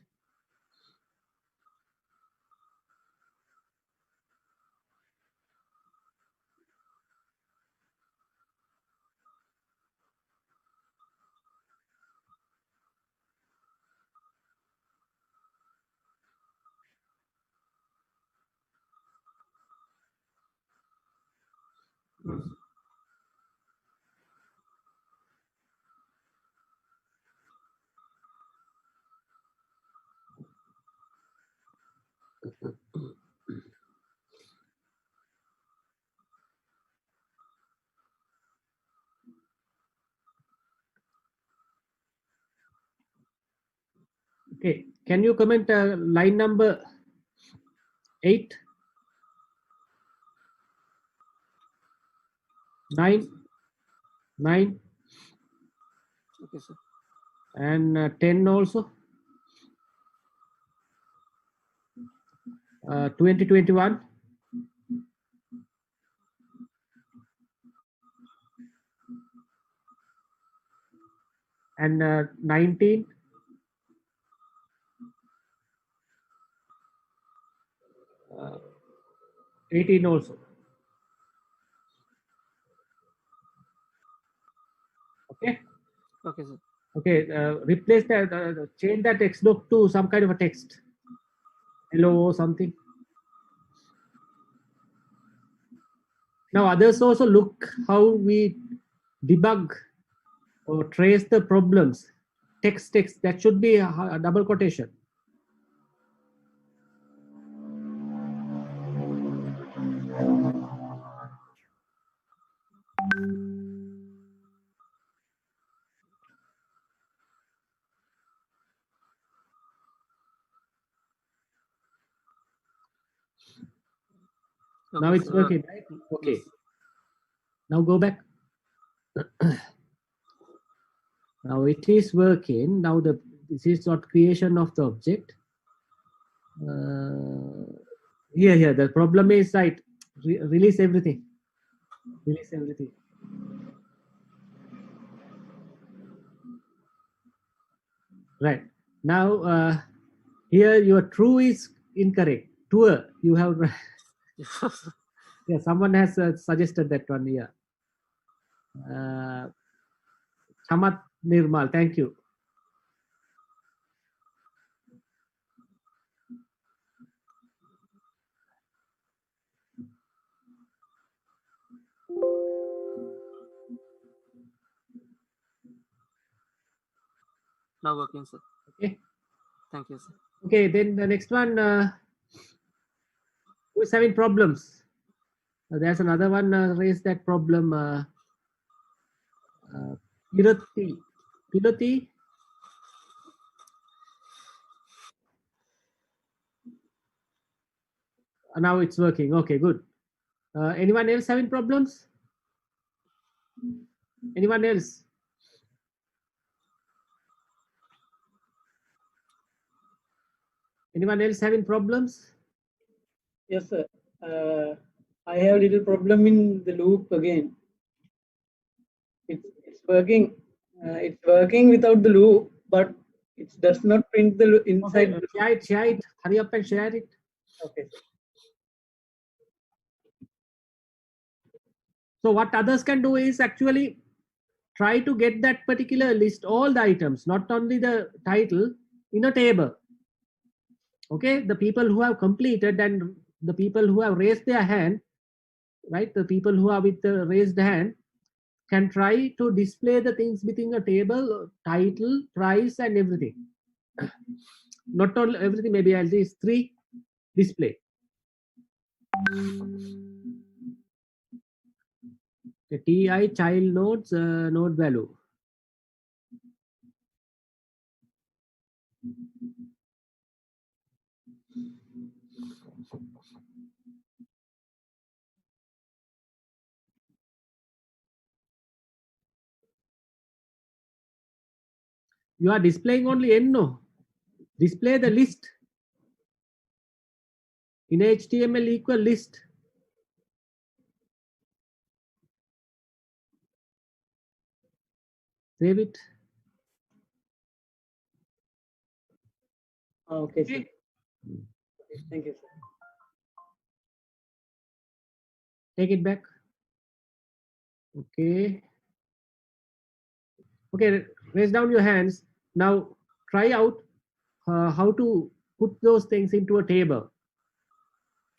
Okay, can you comment line number 8, 9, 9, Okay, sir. and 10 also? 2021. and 19, uh, 18 also. Okay. Okay, sir. Okay. Replace that. Change that text doc to some kind of a text. Hello or something. Now others also look how we debug or trace the problems. Text, that should be a double quotation. Now Okay, it's sir. working, right? Okay. Yes. Now go back. Now it is working. Now this is not creation of the object. Here, the problem is right. Release everything. Release everything. Right. Now here your true is incorrect. Tour, you have yeah, someone has suggested that one here. Chamat Nirmal, thank you. Now working, sir. Okay. Thank you, sir. Okay, then the next one, who is having problems? There's another one raised that problem. Pirati. Pirati. Now it's working. Okay, good. Anyone else having problems? Anyone else? Anyone else having problems? Yes, sir. I have little problem in the loop again. It's working. It's working without the loop, but it does not print the inside. Okay, share it. Hurry up and share it. Okay, sir. So what others can do is actually try to get that particular list, all the items, not only the title, in a table. Okay, the people who have completed and the people who have raised their hand, right? The people who are with the raised hand can try to display the things within a table, title, price, and everything. Not only everything, maybe at least 3 display. The TI child nodes, node value. You are displaying only N, no? Display the list in HTML equal list. Save it. Okay, sir. Okay, thank you, sir. Take it back. Okay. Okay, raise down your hands. Now try out how to put those things into a table.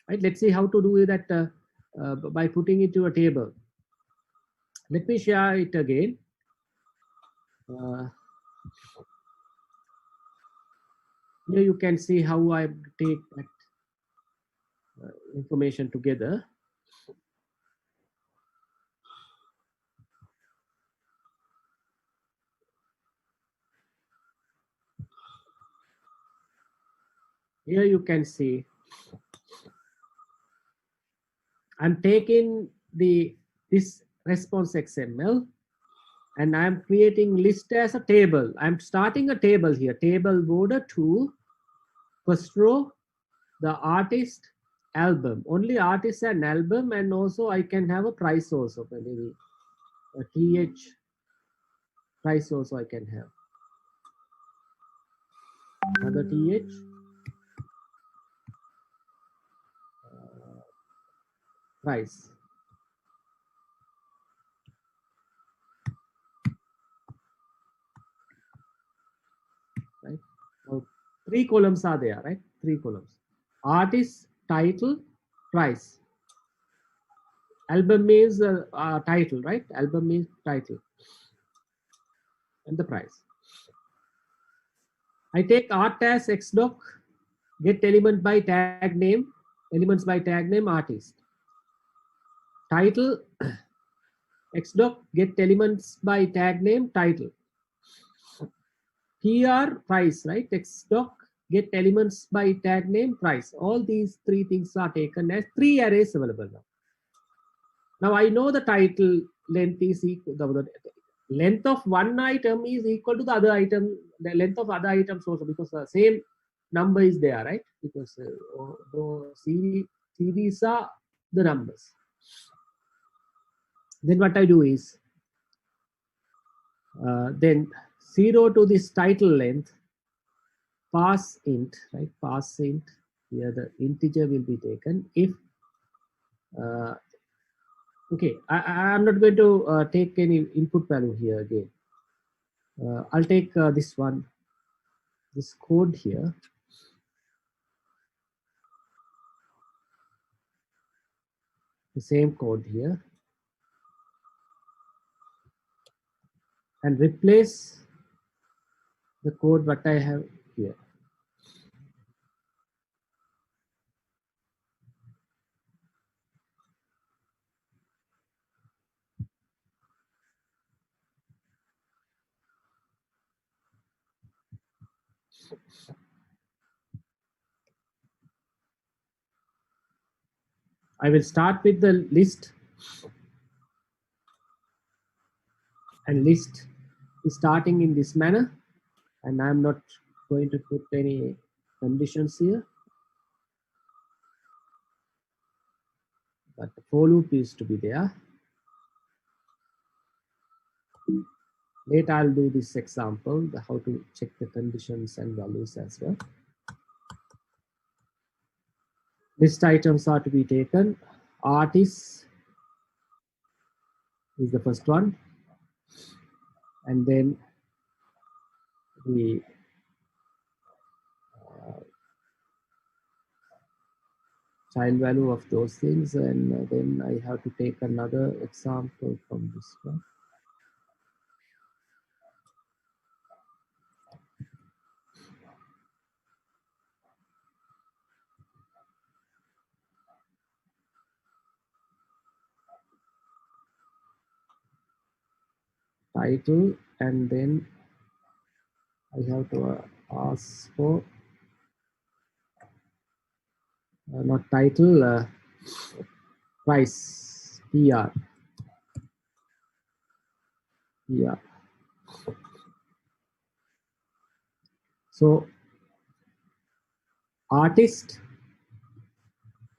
Right? Let's see how to do that by putting it to a table. Let me share it again. Here you can see how I take that information together. Here you can see I'm taking this response XML and I'm creating list as a table. I'm starting a table here, table border 2, first row, the artist, album, only artist and album, and also I can have a price also, maybe a TH price also I can have. Another TH. Price. Right. Now, 3 columns are there, right? 3 columns. Artist, title, price. Album means title, right? Album means title. And the price. I take art as xdoc, get element by tag name, elements by tag name artist. Title, xdoc, get elements by tag name title. PR, price, right? Xdoc, get elements by tag name price. All these 3 things are taken as 3 arrays available now. Now I know the title length is equal, the length of one item is equal to the other item, the length of other items also, because the same number is there, right? Because the series are the numbers. Then what I do is, then 0 to this title length, pass int, right? Pass int, here the integer will be taken. If, okay, I'm not going to take any input value here again. I'll take this one, this code here. The same code here. And replace the code what I have here. I will start with the list, and list is starting in this manner, and I'm not going to put any conditions here, but the for loop is to be there. Later I'll do this example, how to check the conditions and values as well. List items are to be taken. Artist is the first one, and then the child value of those things, and then I have to take another example from this one. Title, and then I have to ask for not title, price, PR. So artist,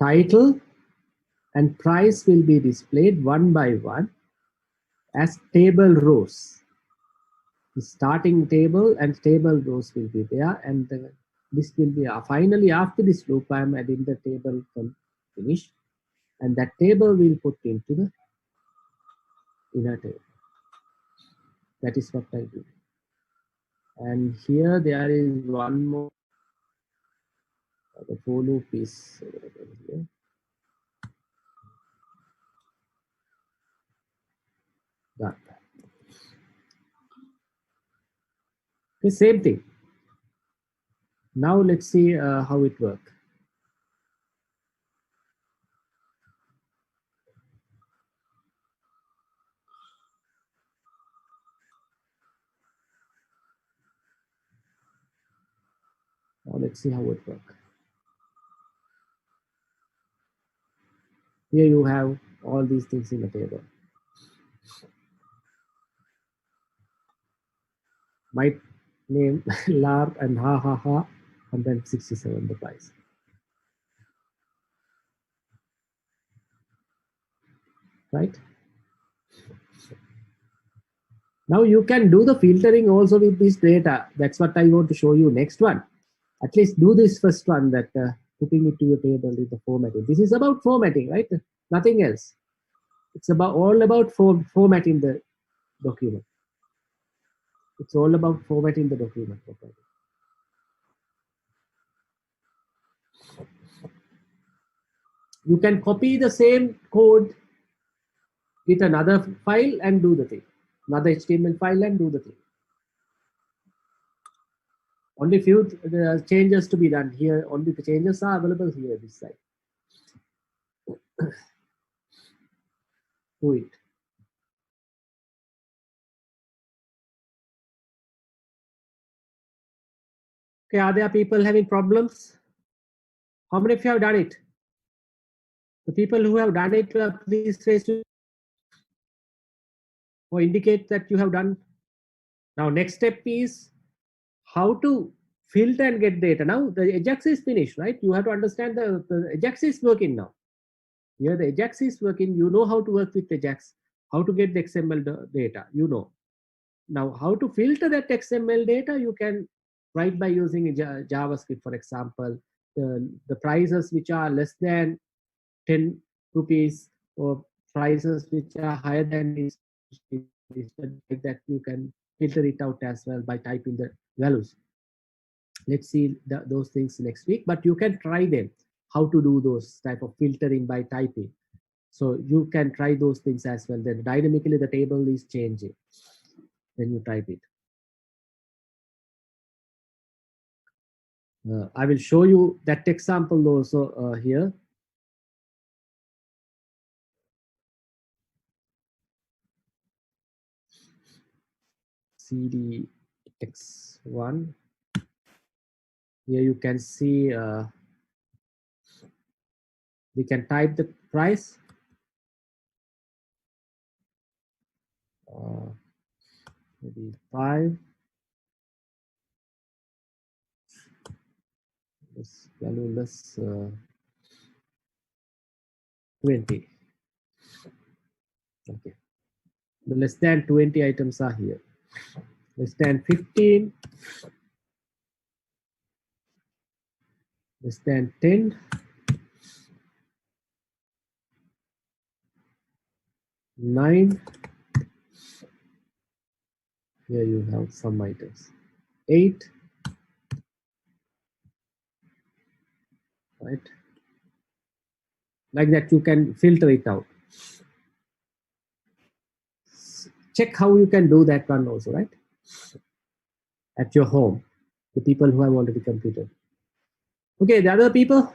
title, and price will be displayed one by one as table rows. The starting table and table rows will be there, and this will be finally after this loop I am adding the table finish, and that table will put into the inner table. That is what I do. And here there is one more. The for loop is available here. Done. The same thing. Now let's see how it works. Now let's see how it works. Here you have all these things in the table. My name, lar and ha ha ha, 167 the price. Right? Now you can do the filtering also with this data. That's what I want to show you next one. At least do this first one, that putting it to a table with the formatting. This is about formatting, right? Nothing else. It's all about formatting the document. It's all about formatting the document. You can copy the same code with another file and do the thing. Another HTML file and do the thing. Only few changes to be done here. Only the changes are available here this side. Do it. Okay, are there people having problems? How many of you have done it? The people who have done it, please raise your or indicate that you have done. Now, next step is how to filter and get data. Now, the Ajax is finished, right? You have to understand the Ajax is working now. Here, the Ajax is working. You know how to work with Ajax, how to get the XML data, you know. Now, how to filter that XML data, you can write by using JavaScript, for example. The prices which are less than 10 rupees or prices which are higher than this, like that you can filter it out as well by typing the values. Let's see those things next week, but you can try them, how to do those type of filtering by typing. So you can try those things as well. Then dynamically the table is changing when you type it. I will show you that example also here. CDX1. Here you can see we can type the price. Maybe 5. This value less 20. Okay. The less than 20 items are here. Less than 15. Less than 10. 9. Here you have some items. 8. Right. Like that you can filter it out. Check how you can do that one also, right? At your home, the people who have already completed. Okay, the other people.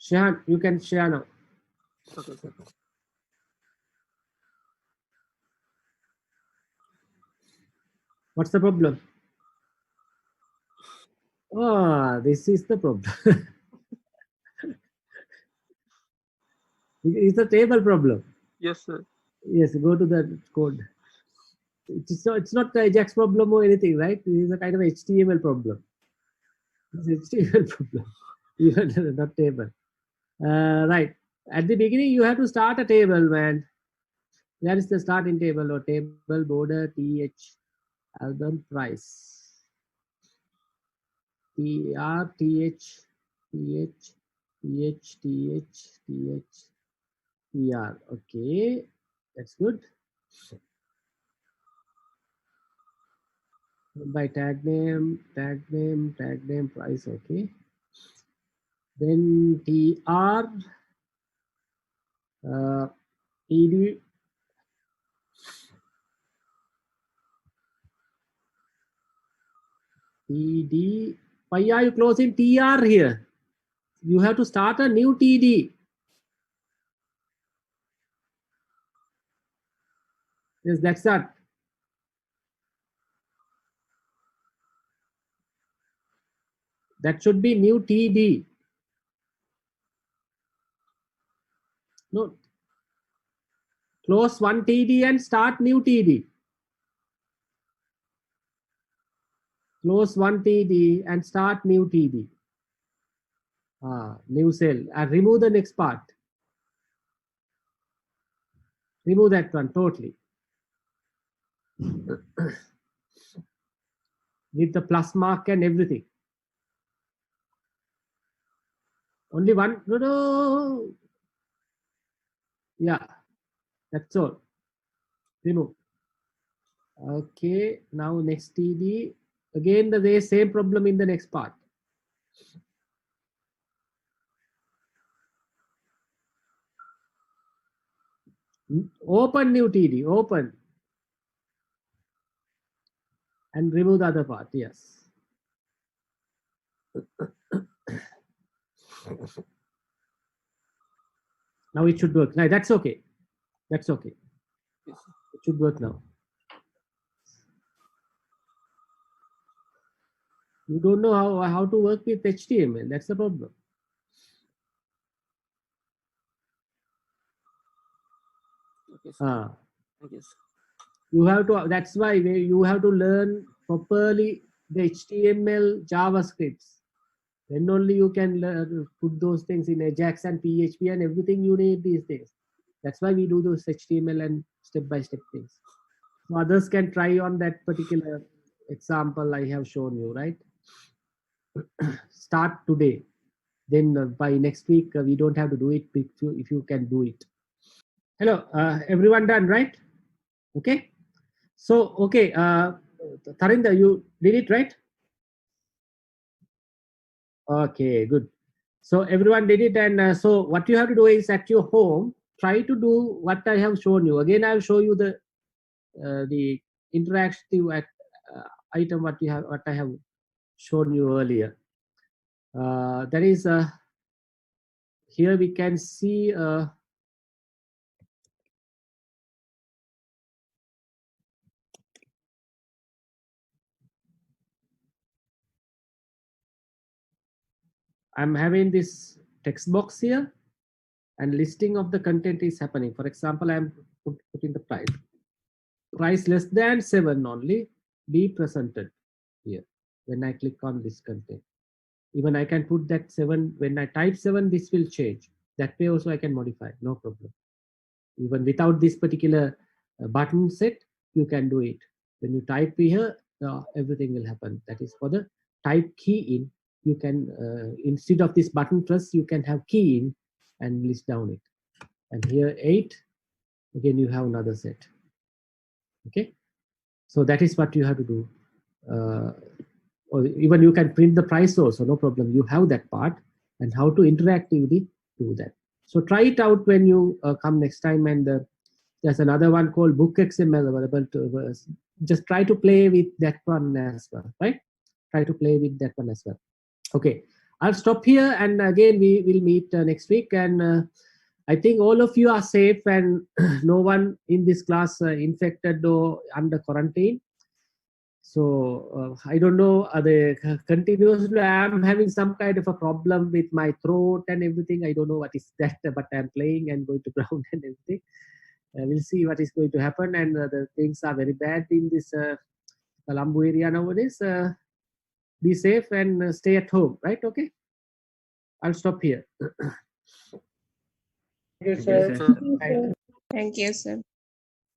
Shahan, you can share now. Okay, sir. What's the problem? Ah, this is the problem. It's a table problem. Yes, sir. Yes, go to the code. It's not the Ajax problem or anything, right? It is a kind of HTML problem. It's HTML problem. Even not table. Right. At the beginning, you have to start a table, man. That is the starting table or table border th album price. tr th th th th th tr. Okay, that's good. By tag name, price. Okay. Then tr ed td. Why are you closing tr here? You have to start a new td. Yes, that's that. That should be new td. No, close one td and start new td. Close one td and start new td. New cell and remove the next part. Remove that one totally. With the plus mark and everything. Only one. No. Yeah, that's all. Remove. Okay, now next TD. Again, the same problem in the next part. Open new TD, open. And remove the other part, yes. Now it should work. Now that's okay. That's okay. Yes, sir. It should work now. You don't know how to work with HTML. That's the problem. Okay, sir. Ah, Thank you, sir. you have to. That's why you have to learn properly the HTML JavaScripts. Then only you can put those things in Ajax and PHP and everything you need these days. That's why we do those HTML and step-by-step things. So others can try on that particular example I have shown you, right? Start today. Then by next week, we don't have to do it if you can do it. Hello, everyone done, right? Okay. So, okay, Tarinder, you did it, right? Okay, good. So everyone did it, and so what you have to do is at your home, try to do what I have shown you. Again, I'll show you the interactive item what I have shown you earlier. That is here we can see. I'm having this text box here, and listing of the content is happening. For example, I'm putting the price. Price less than 7 only be presented here. When I click on this content, even I can put that 7. When I type 7, this will change. That way also I can modify, no problem. Even without this particular button set, you can do it. When you type here, everything will happen. That is for the type key in. You can instead of this button press, you can have key in and list down it. And here 8, again you have another set. Okay, so that is what you have to do. Or even you can print the price also, no problem. You have that part, and how to interactively do that. So try it out when you come next time. And there's another one called Book XML available to just try to play with that one as well, right? Try to play with that one as well. Okay, I'll stop here, and again we will meet next week. And I think all of you are safe, and no one in this class infected or under quarantine. So I don't know. Continuously, I'm having some kind of a problem with my throat and everything. I don't know what is that, but I'm playing and going to ground and everything. We'll see what is going to happen. And the things are very bad in this Colombo area nowadays. Be safe and stay at home, right? Okay. I'll stop here. Thank you, Yes, sir. sir. Thank you, sir.